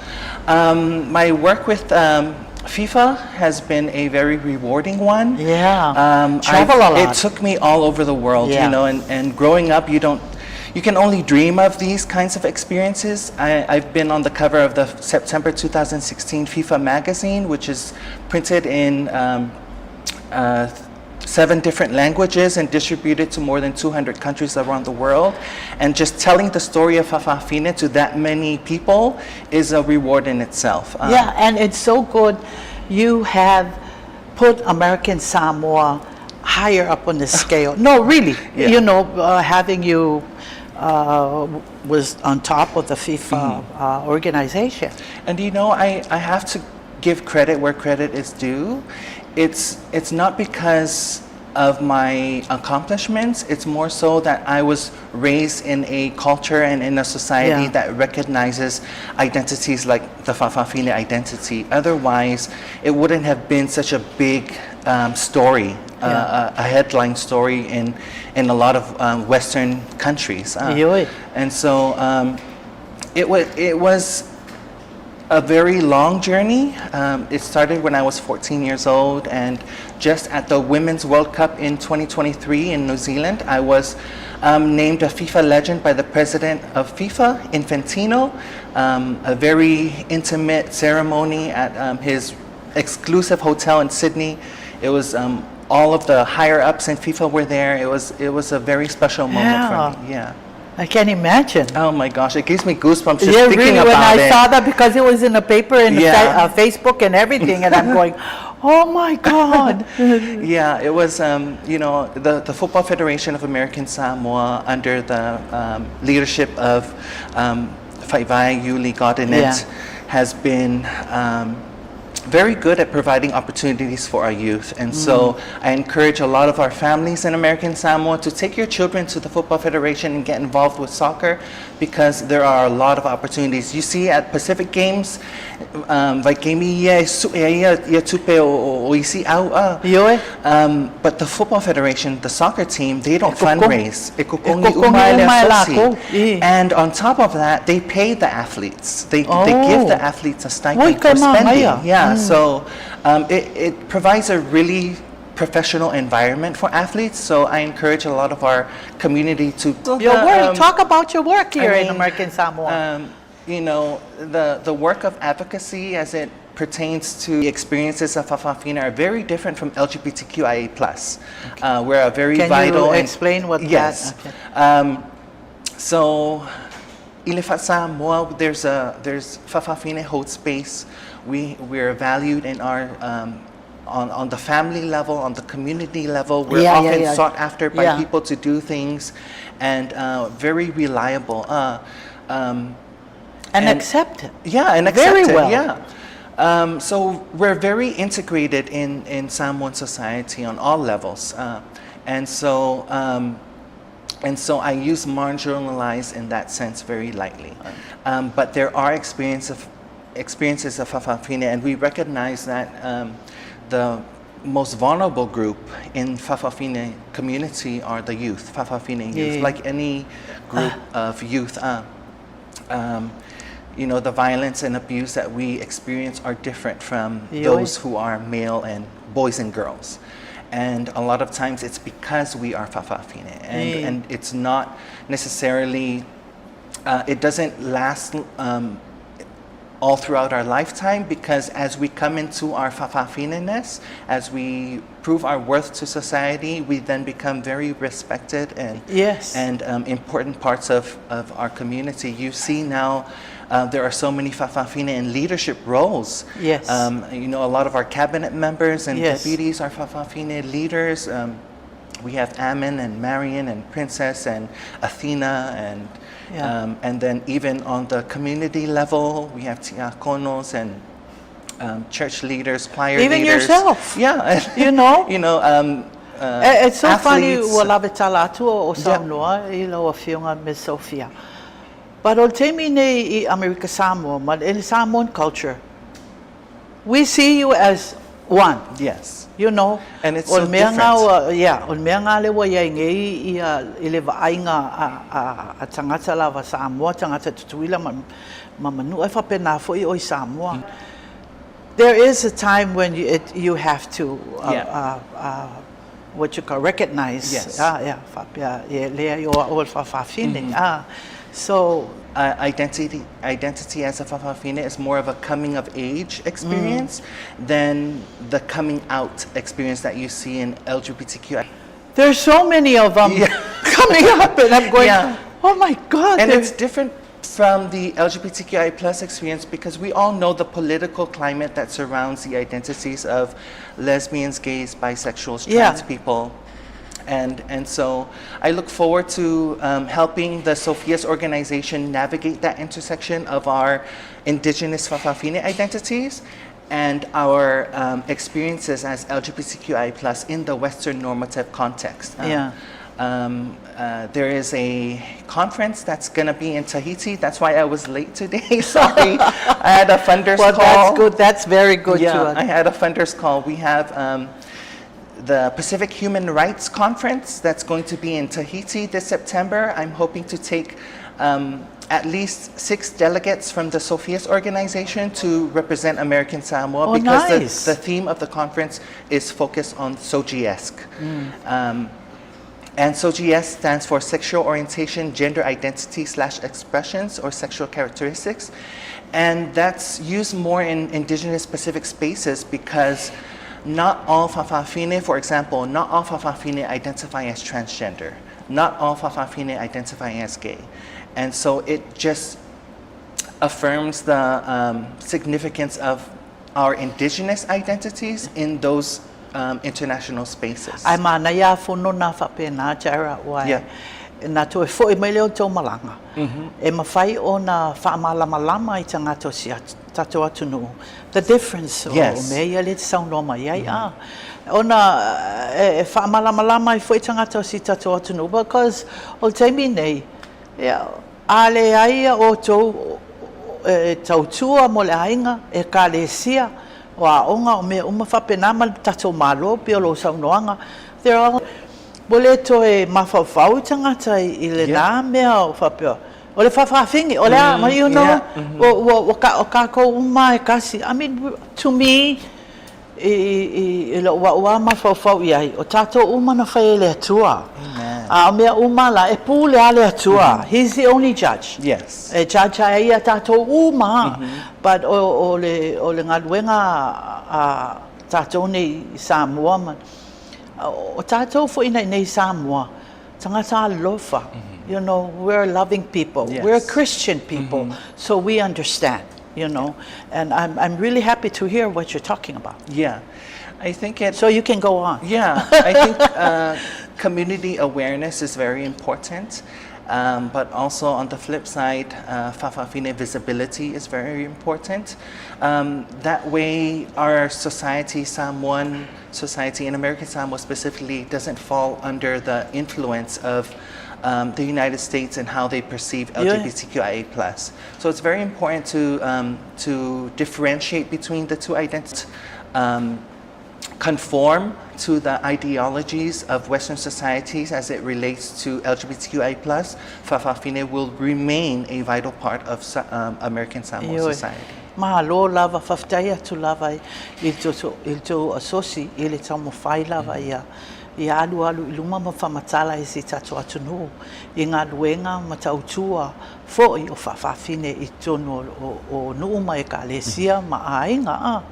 My work with FIFA has been a very rewarding one. Travel a lot. It took me all over the world, you know, and growing up, you can only dream of these kinds of experiences. I've been on the cover of the September 2016 FIFA magazine, which is printed in 7 different languages and distributed to more than 200 countries around the world. And just telling the story of Fa'afafine to that many people is a reward in itself. And it's so good. You have put American Samoa higher up on the scale. No, really. You know, having you was on top of the FIFA organization. And you know, I have to give credit where credit is due. It's not because of my accomplishments. It's more so that I was raised in a culture and in a society that recognizes identities like the Fa'afafine identity. Otherwise, it wouldn't have been such a big story, a headline story in a lot of Western countries. And so it was a very long journey. It started when I was 14 years old, and just at the Women's World Cup in 2023 in New Zealand, I was named a FIFA legend by the president of FIFA, Infantino. A very intimate ceremony at his exclusive hotel in Sydney. It was all of the higher ups in FIFA were there. It was a very special moment for me. I can't imagine. Oh my gosh, it gives me goosebumps just Yeah, thinking really, about when it. I saw that, because it was in the paper and Facebook and everything, and I'm going, oh my God. Yeah, it was, you know, the Football Federation of American Samoa under the leadership of Faivai Yuli Godinet has been very good at providing opportunities for our youth. And so I encourage a lot of our families in American Samoa to take your children to the Football Federation and get involved with soccer, because there are a lot of opportunities. You see at Pacific Games, but the Football Federation, the soccer team, they don't fundraise. And on top of that, they pay the athletes. They give the athletes a stipend for spending. So it provides a really professional environment for athletes. So I encourage a lot of our community to Your work. Talk about your work here in American Samoa. You know, the work of advocacy as it pertains to the experiences of Fa'afafine are very different from LGBTQIA+. We're a very vital... Can you explain what yes. that... Okay. So, Ilifat Samoa, there's Fa'afafine Hold Space. We're valued in our... on the family level, on the community level, we're often sought after by people to do things, and very reliable. And accepted. Yeah, and accepted. Very well. Yeah. So we're very integrated in Samoan society on all levels, and so I use marginalized in that sense very lightly. But there are experiences of Fa'afafine, and we recognize that the most vulnerable group in Fa'afafine community are the youth, Fa'afafine youth, like any group of youth. You know, the violence and abuse that we experience are different from those who are male and boys and girls. And a lot of times it's because we are Fa'afafine, and it's not necessarily, it doesn't last all throughout our lifetime, because as we come into our Fa'afafine-ness, as we prove our worth to society, we then become very respected and important parts of our community. You see now, there are so many Fa'afafine in leadership roles. Yes. You know, a lot of our cabinet members and deputies are Fa'afafine leaders. We have Ammon and Marion and Princess and Athena and then even on the community level, we have tiakonos and church leaders, choir leaders. Even yourself. Yeah. You know? You know, it's so funny, athletes. wala betala atu o Samoa, ilo a fiunga Miss Sophia. But on temi nei I America Samoa, but in Samoan culture, we see you as one. Yes. You know, and it's so different. On mea ngā lewa iai ngei i le vaainga a tangata lava Samoa, tangata tutuila ma manu e whapena fo'i o i Samoa. There is a time when you have to what you call recognize. Yes. Lea yo o Fa'afafine. So identity as a Fa'afafine is more of a coming of age experience than the coming out experience that you see in LGBTQI. There's so many of them coming up, and I'm going, oh my God. And it's different from the LGBTQI plus experience because we all know the political climate that surrounds the identities of lesbians, gays, bisexuals, trans people. And so I look forward to helping the Sophia's organization navigate that intersection of our indigenous Fa'afafine identities and our experiences as LGBTQI+ in the Western normative context. There is a conference that's going to be in Tahiti. That's why I was late today. Sorry. I had a funders call. That's good. That's very good. Yeah, I had a funders call. We have the Pacific Human Rights Conference that's going to be in Tahiti this September. I'm hoping to take at least 6 delegates from the Sophia's organization to represent American Samoa because the theme of the conference is focused on SOGIESC. And SOGIESC stands for Sexual Orientation, Gender Identity / Expressions or Sexual Characteristics. And that's used more in indigenous Pacific spaces because not all Fa'afafine, for example, not all Fa'afafine identify as transgender. Not all Fa'afafine identify as gay. And so it just affirms the significance of our indigenous identities in those international spaces. Ai mana ia fono na whapena jara wai. Nā tō e fōi mai leo tō malanga. E mawhai o nā whaamalamalama I tangata si tato atunu. The difference o mea ia le te saunoma iai. O nā e whaamalamalama I fōi tangata si tato atunu. Because o teimi nei, ale aia o tō tautua mo le ainga e ka le sia o a onga o mea uma whapena ma tato malo pio lo saunoanga. They're all Bole to e mawhawhau tangata I le nā mea o whapea. O le whawhawhingi, o le ama, you know, o kako uma e kasi. I mean, to me, I lo wa ma fau ia o tato uma na fai le atua. Amen. A mea uma la e pu le ale atua. He's the only judge. Yes. E judge ia tato uma. But o le ngaluenga a tato nei Samoa man. O tato fo ina nei Samoa. Tangata lofa. You know, we're loving people. Yes. We're Christian people. So we understand. You know, and I'm really happy to hear what you're talking about. Yeah, I think So you can go on. Yeah, I think community awareness is very important, but also on the flip side, Fa'afafine visibility is very important. That way, our society, Samoan society, and American Samoa specifically, doesn't fall under the influence of the United States and how they perceive LGBTQIA+. So it's very important to differentiate between the two identities, conform to the ideologies of Western societies as it relates to LGBTQIA+. Fa'afafine will remain a vital part of American Samoan society. Mahalo lava faftai atu lava il to asosi ile tamo fai lava ia alu iluma mafamatala e si tatu atu no i ngā luenga matautua fo i o Fa'afafine I tono o nuuma e ka lesia ma ainga.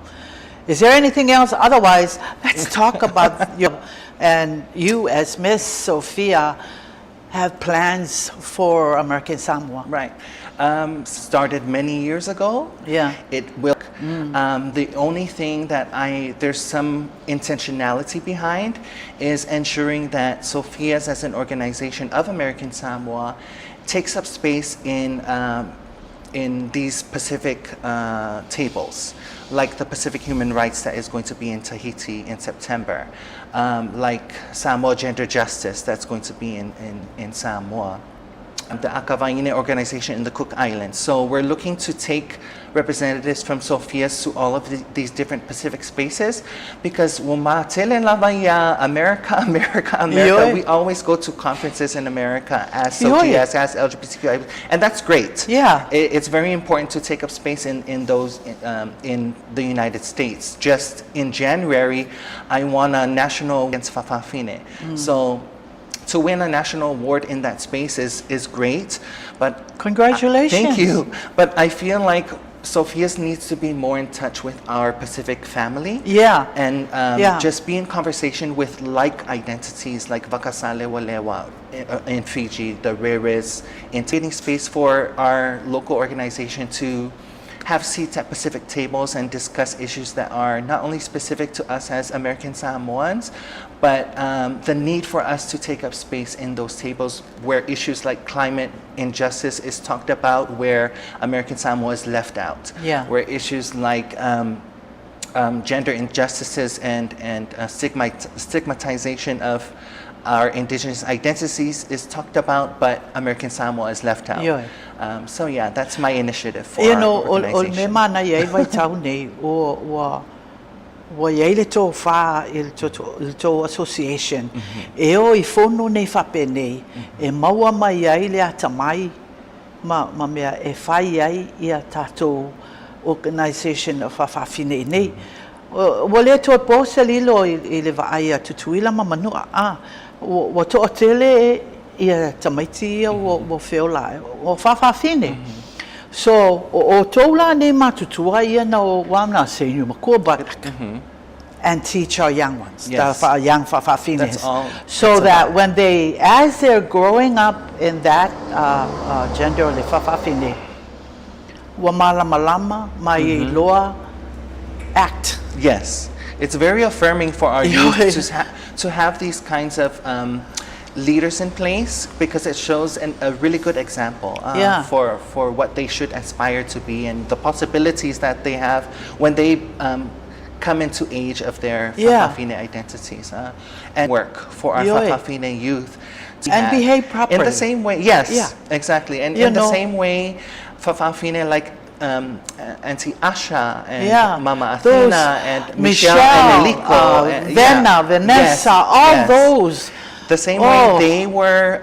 Is there anything else? Otherwise, let's talk about you. And you as Miss Sophia have plans for American Samoa. Right. Started many years ago. Yeah. It will. The only thing that there's some intentionality behind is ensuring that Sophia's as an organization of American Samoa takes up space in these Pacific tables, like the Pacific Human Rights that is going to be in Tahiti in September, like Samoa Gender Justice that's going to be in Samoa, the Akavaine organization in the Cook Islands. So we're looking to take representatives from Sophia's to all of these different Pacific spaces, because America, we always go to conferences in America as Sophia's, as LGBTQI, and that's great. Yeah. It's very important to take up space in those in the United States. Just in January, I won a national against Fa'afafine. So to win a national award in that space is great, but congratulations. Thank you. But I feel like Sophia's needs to be more in touch with our Pacific family. Yeah. And just be in conversation with like identities like Vakasale Walewa in Fiji, the Reres, and creating space for our local organization to have seats at Pacific tables and discuss issues that are not only specific to us as American Samoans, but the need for us to take up space in those tables where issues like climate injustice is talked about, where American Samoa is left out, where issues like gender injustices and stigmatization of our indigenous identities is talked about, but American Samoa is left out. So yeah, that's my initiative for our organization. Wa yai le tō whā il tō association. E o I whono nei whape nei. E maua mai ai le ata mai. Ma mea e whai ai ia tātou organisation of Fa'afafine nei. Wa le tō pōsa lilo I le vaai a tutuila ma manua. Wa tō tele ia tamaiti ia wa whiola. O Fa'afafine. So, o tōla ne matutua ia na o wāna seinu makua barak. And teach our young ones, the young Fa'afafines. So that when as they're growing up in that gender o le Fa'afafine, wa malama mai loa act. Yes, it's very affirming for our youth to have these kinds of leaders in place, because it shows a really good example for what they should aspire to be and the possibilities that they have when they come into age of their Fa'afafine identities, and work for our Fa'afafine youth and behave properly in the same way. Exactly, and in the same way Fa'afafine like Auntie Asha and Mama Athena and Michelle and Eliko, Vanessa, all those. The same way they were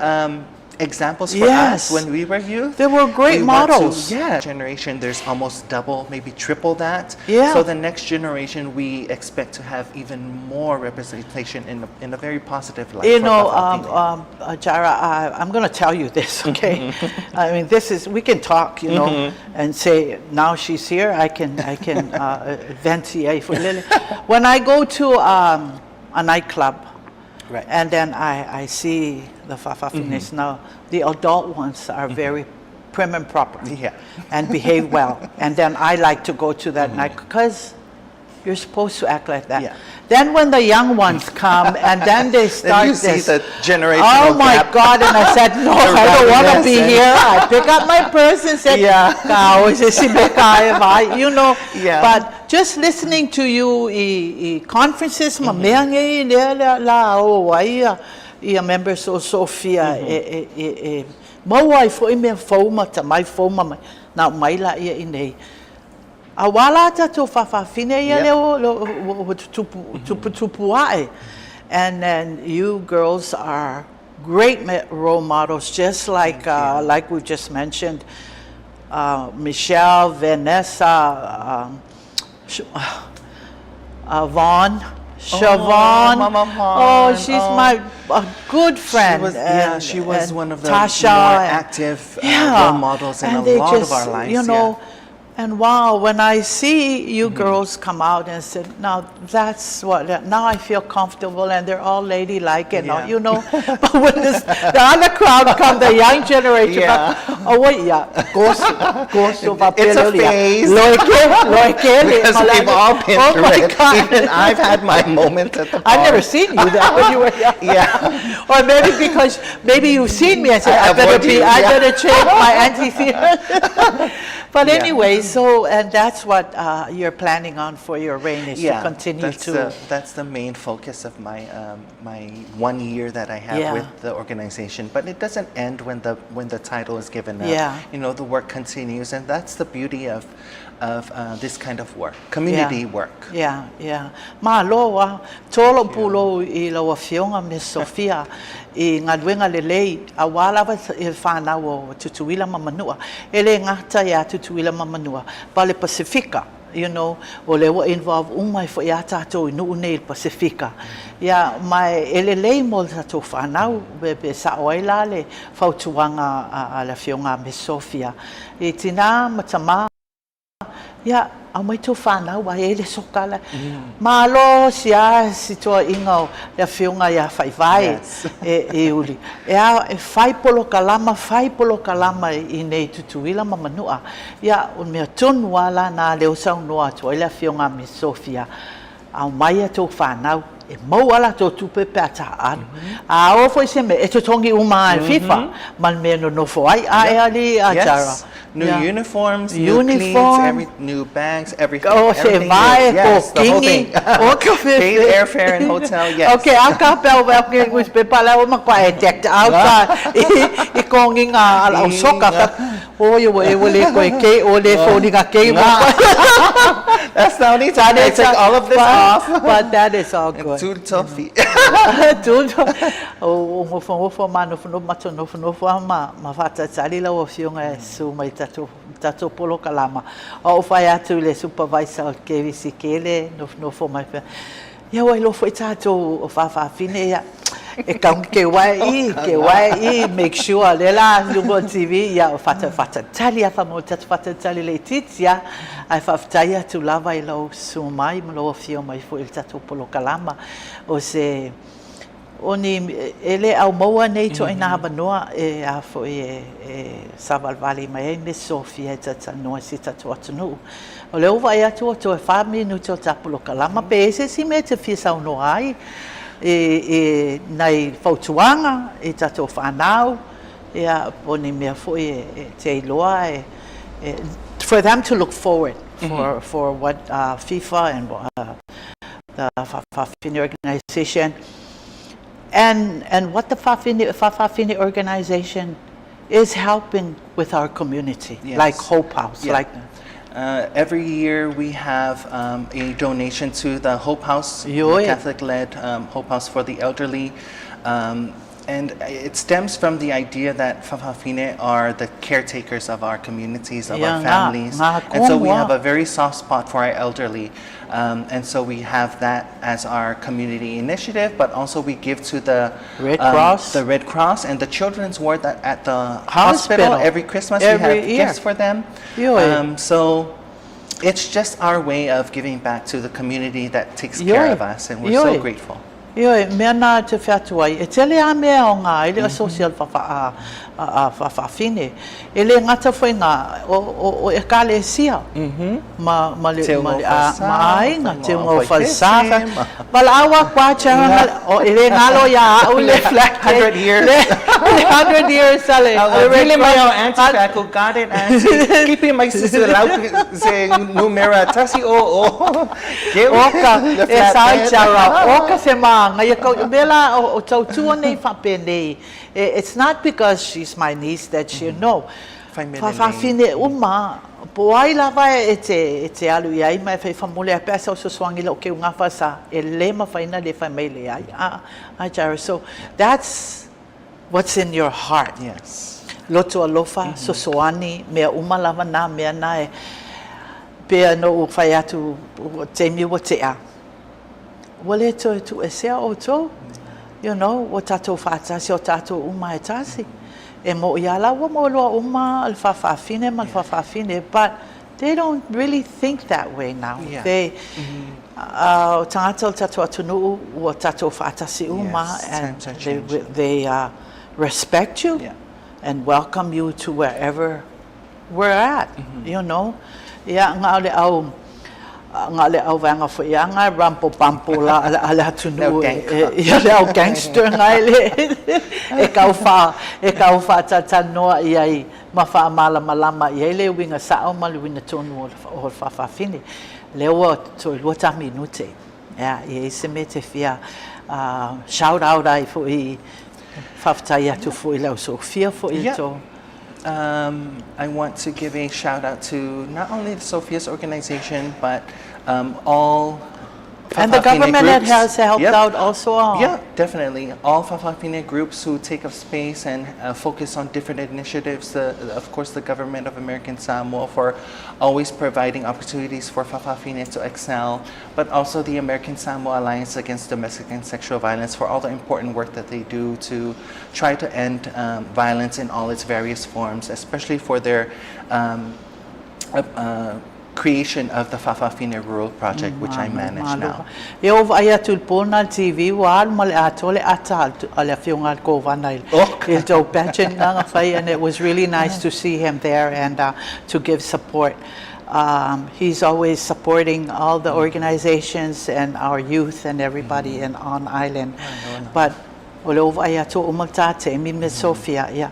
examples for Yes. us when we were youth. They were great We want to- models. yeah, generation, there's almost double, maybe triple that. Yeah. So the next generation, we expect to have even more representation in a very positive light. You for know, Fa'afafine. Jara, I'm going to tell you this, okay? I mean, this is, we can talk, you know, and say, now she's here, I can vent here for a little. When I go to a nightclub, Right. and then I see the Fa'afafines now, the adult ones are very prim and proper Yeah. and behave well. And then I like to go to that night because you're supposed to act like that. Yeah. Then when the young ones come and then they start Then you see this, the generational oh my gap. God, and I said, no, I don't want to be rowdiness here. I pick up my purse and said, Yeah. you know, Yeah. but just listening to you, conferences, ia members of Sophia, mawai fo me fauma ta mai fauma mai na mai la ia inei. A wala ta to fa'afafine ia leo tupu ai. And then you girls are great role models, just like we just mentioned, Michelle, Vanessa, Vaughn, Siobhan. Mama Vaughn. Oh, she's my good friend. She was one of the Tasha more and- active role models in and a they lot just, of our lives. you know, and wow, when I see you girls come out and said, now that's what, now I feel comfortable and they're all ladylike and all, you know. But when the other crowd come, the young generation, oh wait, gosto It's a phase. Because we've all been oh through my it. God. Even I've had my moments at the bar. I've never seen you that when you were young. Yeah. Or maybe because maybe you've seen me and said, I avoid you, I yeah. better change my anti-fear. But anyway, so, and that's what you're planning on for your reign is to continue that's the main focus of my my 1 year that I have with the organization. But it doesn't end when the title is given up. Yeah. You know, the work continues, and that's the beauty of this kind of work, community work. Yeah. Ma loa, tolo pulo I loa fionga Miss Sophia I ngadwenga lelei a wala wa e whānau o tutuila mamanua. Ele ngata ia tutuila mamanua. Pale Pacifica, you know, o le wa involve umai fo ia tātou I nuu nei Pacifica. Ia mai ele lei mo tātou whānau be sa oela le whautuanga a la fionga Miss Sophia. I tina matama ia au mai tō whānau wa ele sokala. Malo sia si toa ingau le whiunga ia whaiwai e uli. E whai polo kalama I nei tutuila mamanua. Ia un mea tonu wala nā leo sau noa toa le whiunga Miss Sophia. Au mai a tō whānau. E mau ala tō tupe pe a tā anu. A o foi se me e to tongi uma e FIFA. Man me no fo ai a ali a jara. New uniforms, new cleats, new bags, everything. Oh, se everything vai yes, ko the whole kingi. thing. Paid airfare and hotel, yes. Okay, aka pe o ke kus pe pala o makwa e decked out I kongi nga ala soka ka. O yo e wole ko ke o le phone ka ke. That's the only time I take all of this off. But that is all good. Too toughy. O mo mano no mato no ma fata tsali la o fionga su mai tatu polo kalama. O fai atu le supervisor KVC kele no mai pe. Ia wai lo foi tatu o fa'afafine ia. E kaungi ke wai make sure le la lungo TV ia o fata tali a famo fata tali le titia ai fa'aftai atu lava I lo su mai mo lo fio mai foi il tatu polo kalama o se oni ele au maua nei to ina habanoa e a foi Savalvali mai Miss Sophia tata no si tatu atunu o le vai atu to e 5 minutos tapulo kalama pe ese si me te fisa no ai nei fautuanga tatu whanau ia poni mea foi te iloa for them to look forward for what FIFA and the Fa'afafine organization and what the Fa'afafine organization is helping with our community, like Hope House. Like every year we have a donation to the Hope House, the Catholic-led Hope House for the elderly. And it stems from the idea that Fa'afafine are the caretakers of our communities, of our families. And so we have a very soft spot for our elderly. And so we have that as our community initiative, but also we give to the Red Cross and the Children's Ward at the hospital. Every Christmas we have gifts for them. So it's just our way of giving back to the community that takes care of us, and we're so grateful. Mea nā te whiatua e tele a mea o ngā ele a social whawhine. E le ngata whai ngā o e ka le sia. Ma le ainga, te ngō falsafa. Wala awa kua changa o e le ngalo ya au le flat. 100 years. 100 years sale. Really my own auntie who got it and keeping my sister lau se numera tasi o. Oka e sa chara. Oka se ma it's not because she's my niece that she know. Fa'afine uma poai lava e te alu iai mai fai famule a pesa o swangi lo ke unga fasa e le mafaina le family ai so that's what's in your heart. Yes. Loto alofa sosoani mea uma lava na mea na e pe no fai atu te mi o te a wale to e sea o to, you know, o tatou whaatasi o tatou uma e tasi. E mo iala wa mo loa uma al whawhawhine ma whawhawhine, but they don't really think that way now. Yeah. They, o tangata o tatou atunu o tatou whaatasi uma, and they respect you and welcome you to wherever we're at, you know. Ia ngā le au ngā le au vanga fo ia ngā rampo pampo la ala tunu ia le au gangster ngai le e kau wha tata noa ia i ma wha amala malama ia le winga sao ma le winga tonu o whawhawhine le ua toi lua ta minute ia i se me te whia shout out ai fo i whawtai atu fo i lau Sophia fo i to. I want to give a shout out to not only the Sophia's organization, but all and the government that has helped out also. Yeah, definitely. All Fa'afafine groups who take up space and focus on different initiatives. Of course, the government of American Samoa for always providing opportunities for Fa'afafine to excel, but also the American Samoa Alliance Against Domestic and Sexual Violence for all the important work that they do to try to end violence in all its various forms, especially for their creation of the Fa'afafine Rural Project, which I manage now. E o vai atu pona TV wa male atole ata ale fiunga ko vanai. E to pageant nga fai, and it was really nice to see him there and to give support. He's always supporting all the organizations and our youth and everybody on island. But ole vai atu umaltate mi Miss Sophia, yeah.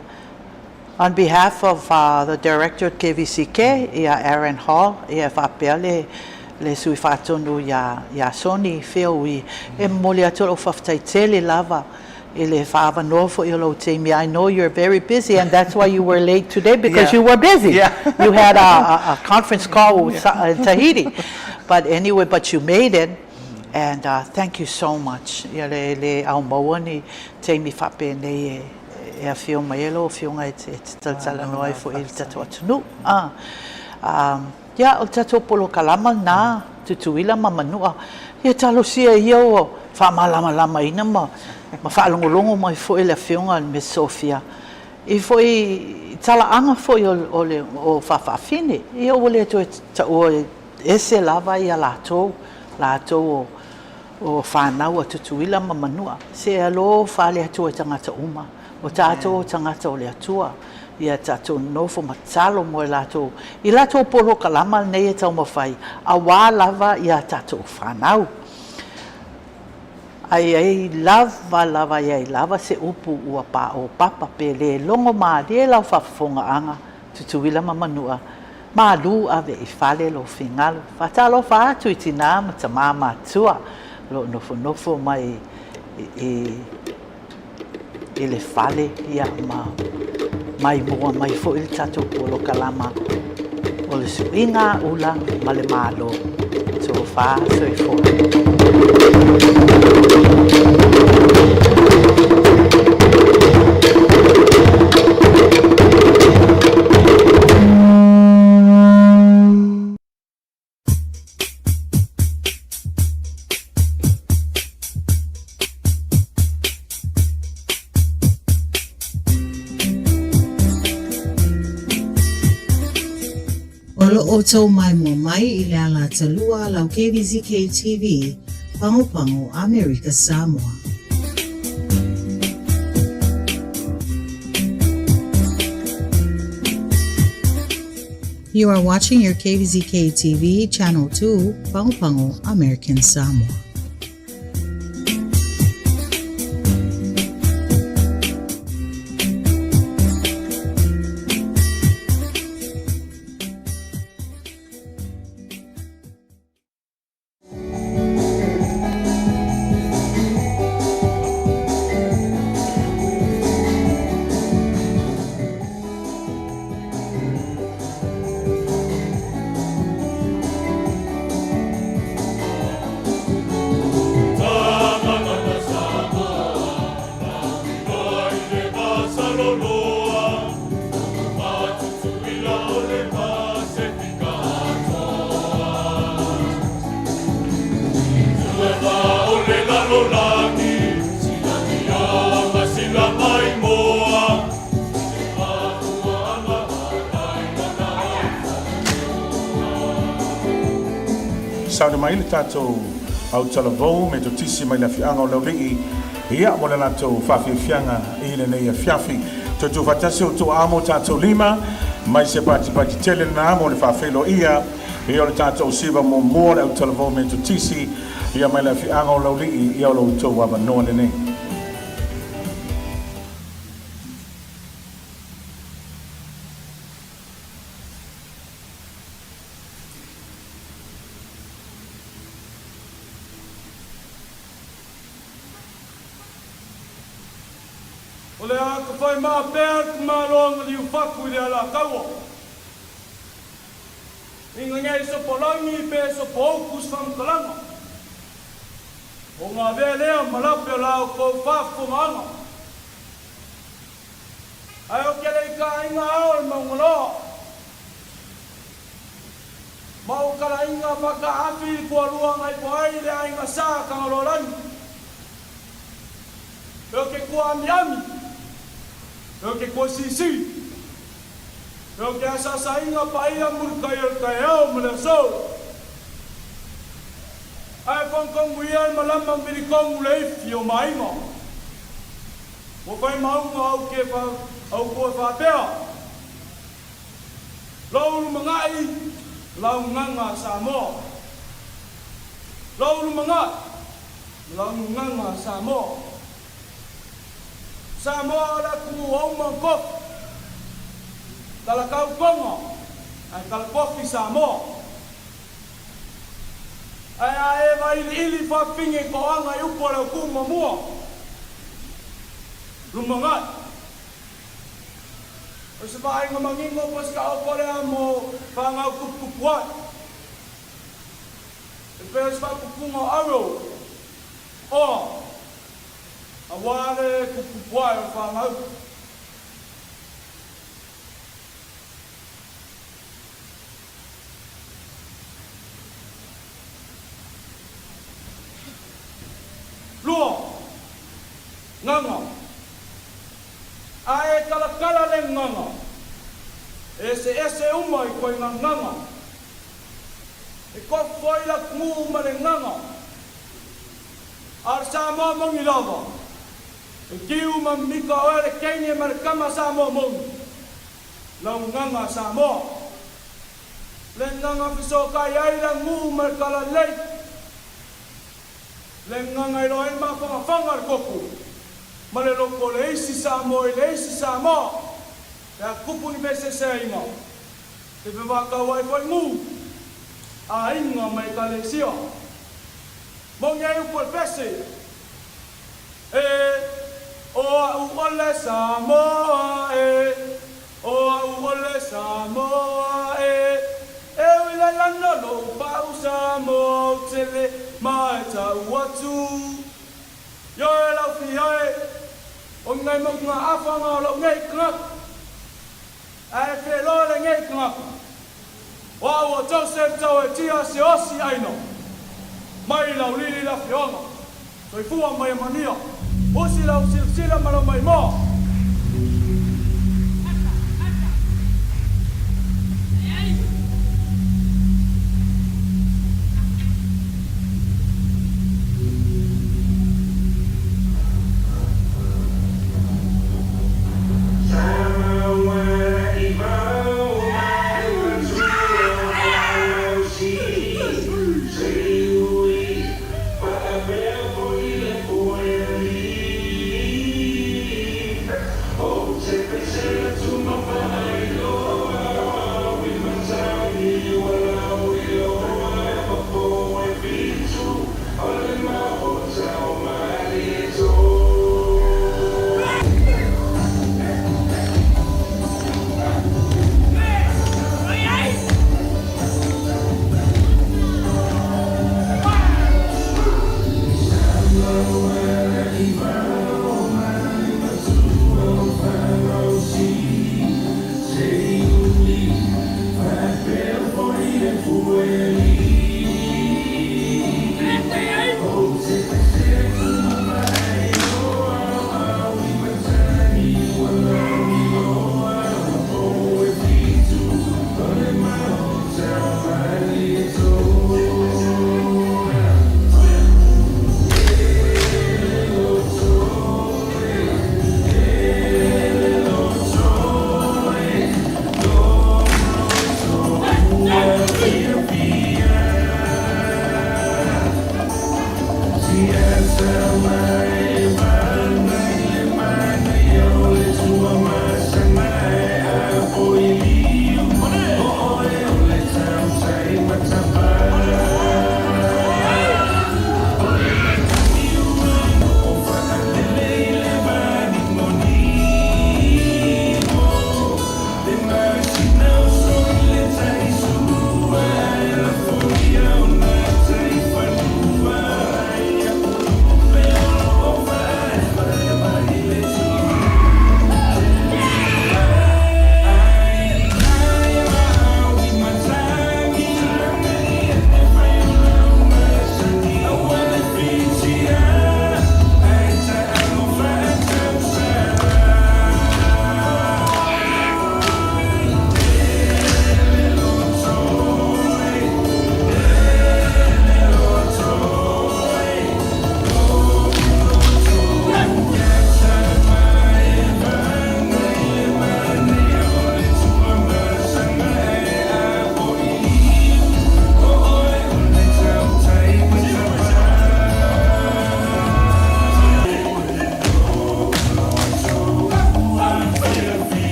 On behalf of the director at Kvzk, Aaron Hall, whapea le sui whatonu ya Sony whiu e mole ato o whaftaitele lava e le whaavanoa fo i lo teimi. I know you're very busy, and that's why you were late today, because you were busy. You had a conference call in Tahiti. But anyway, but you made it, and thank you so much. Le au maua ni teimi whape nei e a whio mai elo, whio ngai te taltala noai fo i tato atunu. Ia, o tato polo kalama nā tutuila ma manua. Ia talo sia ia o whaamalama lama ina ma whaalongolongo mai fo i le whionga Miss Sophia. I fo i tala anga fo i o whawhawhine. Ia o le to o ese lava ia lātou o whanau a tutuila ma manua. Se alo whale atua tangata uma. O tātou tangata o le atua, ia tātou nofo matalo mo e lātou. I lātou polo kalama nei e tau mawhai, a wā lava ia tātou whanau. Ai lava se upu ua pā o papa pe le longo mā le lau whawhonga anga, tutuila mamanua. Mā lu ave I whale lo whingalo, whatalo whaatu I tina matamā mātua, lo nofo mai I le whale ia mai mua mai fo I tatou polo kalama o le suinga ula ma le malo. So wha so I fo. o tau mai mo mai I le ala talua lau KVZK TV, Pango Pango, America Samoa. You are watching your KVZK TV, Channel 2, Pango Pango, American Samoa. Sauna mai le tātou au talavou me to tisi mai la fianga o laulii ia mo le tātou whawhiwhianga I le nei a whiawhi to tu whatasi o tu amo tātou lima mai se pati tele na mo le whawhelo ia ia o le tātou siva mo mua le au talavou me to tisi ia mai la fianga o laulii ia o lo tau wama noa le nei. O le a ka whai maa pēr ku maa ronga li uwhaku I ala kaua. Inga ngai so polangi pē so pōkus whamkalanga. O ngā vēlea malape o lao kou whawhunga. Ai o kere I ka inga ao I maungaloa. Mau kala inga whaka api kua ruanga I poai le a inga sā kangarorangi. Eo ke kua ami. Eo ke kua sisi. Eo ke asasa inga pa ia murkai o kai au mele so. Ai kong uia malama miri kong ule ifi o mainga. Mo kai maunga au ke pa au kua whapea. Lauru mangai, lau nganga Samoa. Lauru mangai, lau nganga Samoa. Samoa la ku o mangkok. Kala kau kongo. Ai kala kofi Samoa. Ai vai ili fa pinge ko anga I upo le ku mamua. Lumangat. O se vai ngamangingo pas ka o kore mo panga kupupuat. E pes fa kupungo aro. O awale kupupuai o whamau. Lua, nganga. Ae kala le nganga. Ese umai koe nganga. E kofoi la kumu ma le nganga. Ar sa mo mongi lava. E kiu ma mika o le kenge ma le kama sa mo mongi. Lau nganga sa mo. Le nganga fiso kai ai la ngu ma le kala lei. Le nganga I loe ma whanga koku. Ma le loko le isi sa mo I le isi sa mo. Le a kupu ni mese se inga. Te pe waka wai wai ngu. A inga mai ka le sia. Mongi ai upo le pese. O a uole Samoa o a uole Samoa e wila lana lo pau Samoa tele mai tau atu. Yo e lau fi hae o ngai maunga awhanga o lau ngai krak. Ai whe lo le ngai krak. O a Joseph tau e tia se osi aino. Mai lau lili la fionga. Soi fua mai mania. Osi lau sila malo mai mo.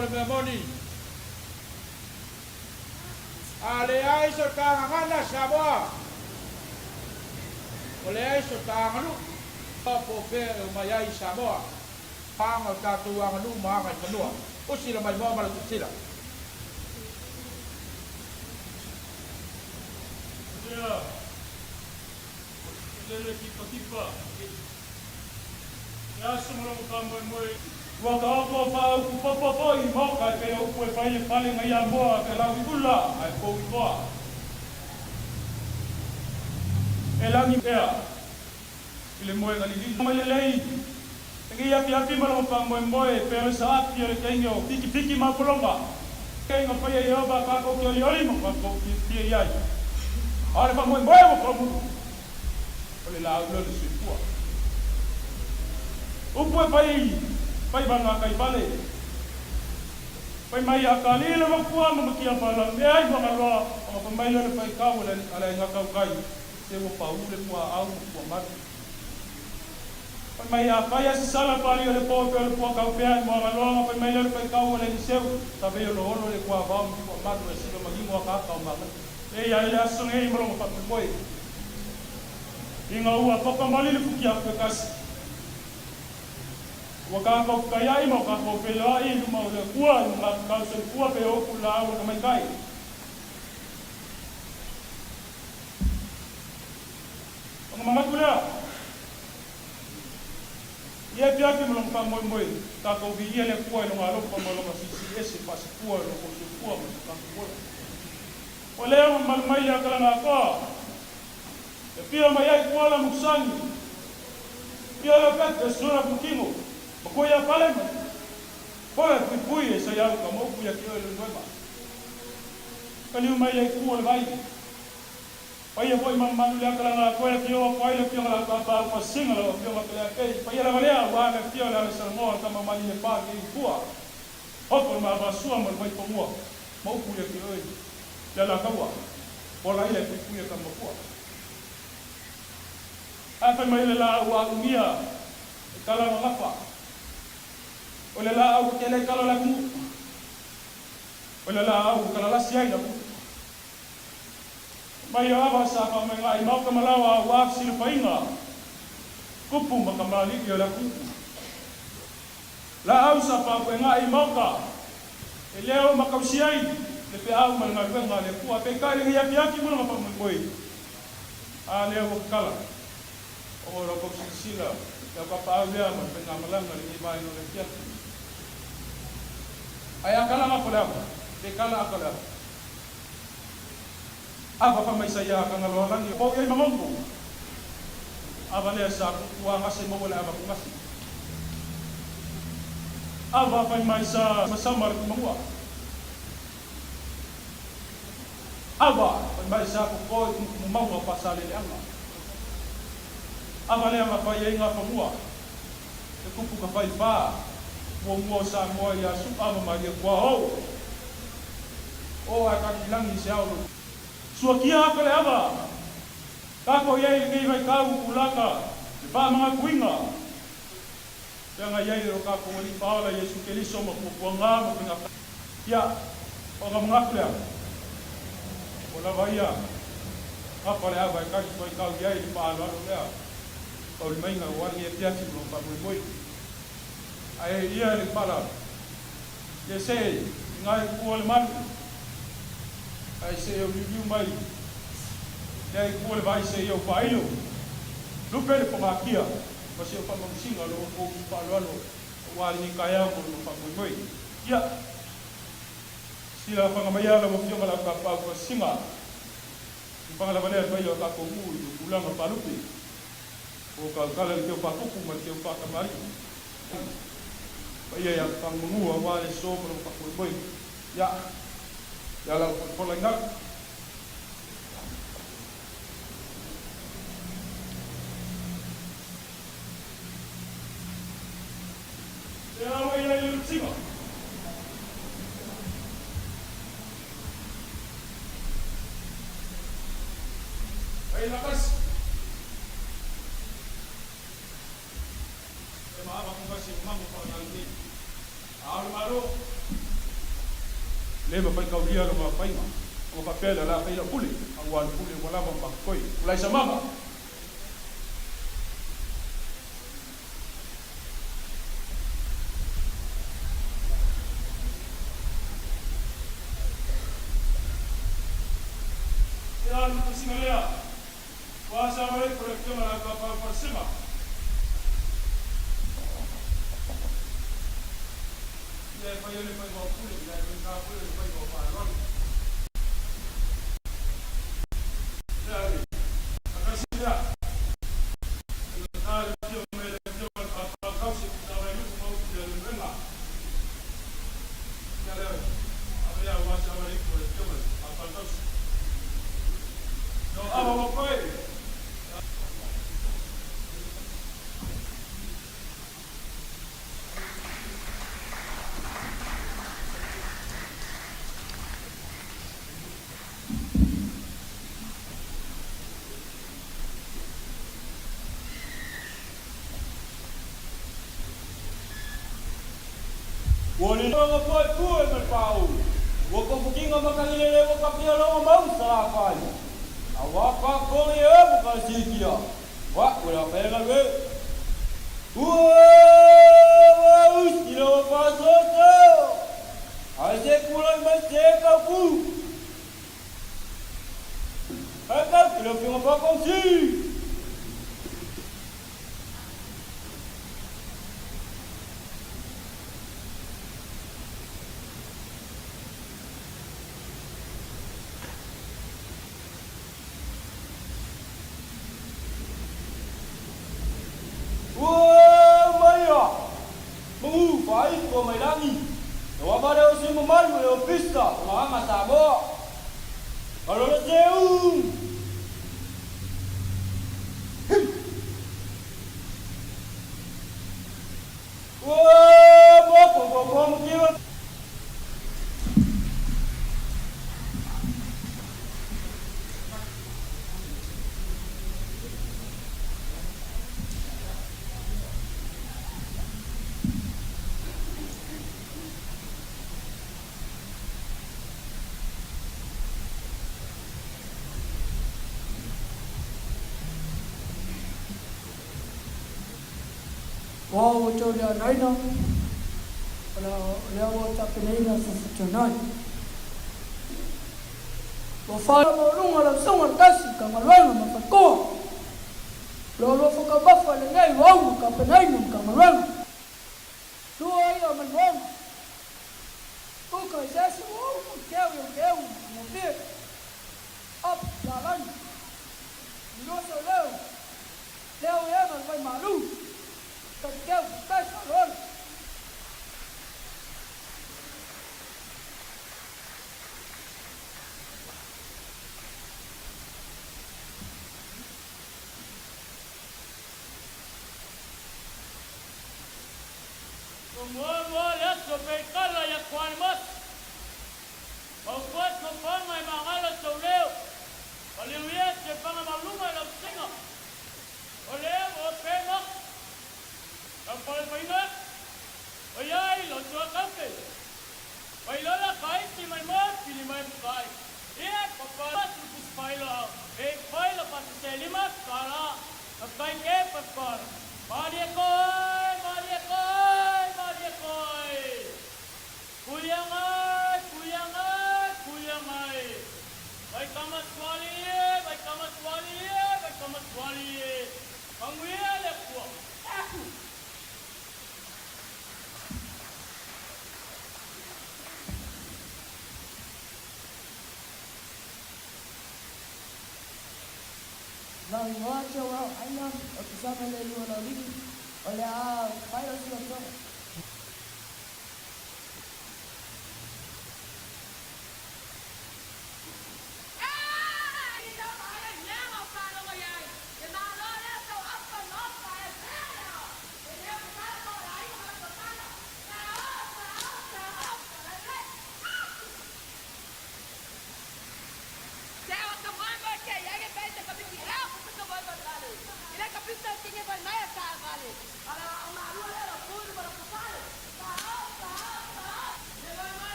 le memoni. Ale ai so tangana Samoa. Ole ai so tanganu. Po pe mai ai Samoa. Panga tatu anganu manga manua. O sila mai mo mala sila. Ya. Lele kipa. Ya semua kamu moi. Waka ako pa upo I moka ke upo pa I pale ngai amboa ke la kula ai ko upo. Elangi pea. Ile moe ngali di mai lei. Ngi api malo pa moe pe sa api le kenyo piki ma polonga. Kengo pa ye oba ka ko ke oli mo ka ko ki ye ai. Ora pa moe mo ko mu. Ole la ulo le sipua. Upo pa pai banga kai pale. Pai mai akali le makua mo kia pala. Me ai banga loa. O pa mai le pai kau le ala nga kau kai. Se mo pa ule kua au kua matu. Pai mai a pai a sala pali le po kau pe ai mo loa. Pai mai le pai kau le seu. Tabe lo ono le kua ba mo kua matu le silo magi mo ka kau ma. E ai le aso ngai mo pa moi. Inga ua poka mali le fukia pe kasi. Waka ko kaya mo ka ko pela I mo le kua na ka se kua pe o kula o ka mai kai. Ang mga kula. Ye pia ki mo ka moi ka ko vi le kua no alo ko mo lo si ese pas kua lo ko se kua mo ka ko. Ole mo mal mai ya kala na ko. E pia mai ai kua la musangi. Pia lo ka te sura kukimo. Makoya pale mo. Koya pui sa yau ka mo puya ki ole noema. Kani mai le ku ole vai. Pai foi manu le kala na koya ki o pai le ki la ka pa singa lo ki ma kala kai. Pai la valea wa ka ki ole sa mo ka ma mani le pa ki kua. Hoko ma ba sua mo vai ko mo. Mo puya ki ole. Ya la ka wa. Ola ile ki puya ka mo kua. Apa mai le la wa umia. Kala ma lafa. Ole la au ke le kala la ku. Ole la au kala la sia ina ku. Mai ava sa pa me ngai mau ka malawa wa sil painga. Kupu makamali ki la ku. La au sa pa pe ngai mau ka. E leo makausiai le pe au mal ngai venga le ku pe ka le ia piaki mo pa mo koi. A leo kala. O ro ko sila. Ya ka pa avia mo pe ngamalanga le ba no le piaki. Ayah kala ngapala, kala akala. Apa pa may saya kang ngalolan ni po ay mamongko. Aba le sa kuwa kasi mo wala aba kasi. Aba pa may sa masamar kumawa. Aba pa may sa ko kumawa pa sa le anga. Aba le ma pa ay nga pamua. Kupu ka pa mo sa mo ya su ama maria kwa o aka kilangi siao suakia ka le ava ka ko ye ngi vai ka ulaka ba mga kuinga nga ye ro ka ko ni paula yesu keliso mo ko nga mo pinga ya o nga mga kula ola vaya ka pa le ava ka ko ka ye ni pa lo le o le mai nga wa ni pia ti mo pa mo ai ia ni pala ye sei ngai kuol man ai sei o liu mai dai kuol vai sei o pailo lu pele pa makia pa sei pa mongsinga lo ko pa lo wa ni kaya mo pa mo ia sila pa ngamaya lo mo kyo mala ka pa ko singa pa la vale pa yo ka ko mu ulang pa lupi o ka kala ke pa ku ma ke pa ka mari Iya yang kang mengua wale so belum pak boy. Ya. Ya la pola ngak. Ya wa ila ila singa. Ay lakas. Maaf aku kasih mampu pada nanti. Baru Le ma fai kaulia lo ma fai ma. O papel la fai la puli. Angwan puli wala ma koi. Ulai sa mama. Yan kusingalea. Wasa wale projekte ma ka pa sima. Le fai go puli, le ka puli le fai go pa ron. Wali no po tu me pau. Wo ko buking ma ka le wo ka pia lo ma sa fa. Awa ka ko le mo ka si kia. Wa ko la pe ga we. Wa usi lo pa so to. Ai se ku lo ma se ka ku. Aka ku lo fi pa kon si. Phải của mày đang nhìn. Nó vào đây xin một mắt của Kvzk, nó mà xả bộ. Và nó rêu. Bố của một kia. Wow, cho dia naina. Leo tak naina sesuatu. Wafaa morunga la songa kasi kama lwana mafako. Lolo foka bafa le ngai wangu kapenaina kama lwana. Dua hiyo manwana. Uka sasa wangu keu mbe. Up jalan. Ndoso leo yana vai malu. Kvzk Tv. Semua lihat sebaiknya ya kuan mas. Membuat kepala mai mangalas tauleu. Kalau lihat sepang maluma dalam singa. Oleh pemak. Kapal paingat. Ayai lo tua kafe. Pailola kai si mai mas pilih mai kai. Ia kapal terus pailo. Pailo pasti selima kala. Kai ke pakar. Mari koi. Kuyangai. Baik kamat wali. Pangwia lekua. Aku. Nang wacha wa ainan, ukisema leo na lini. Oleh payo sio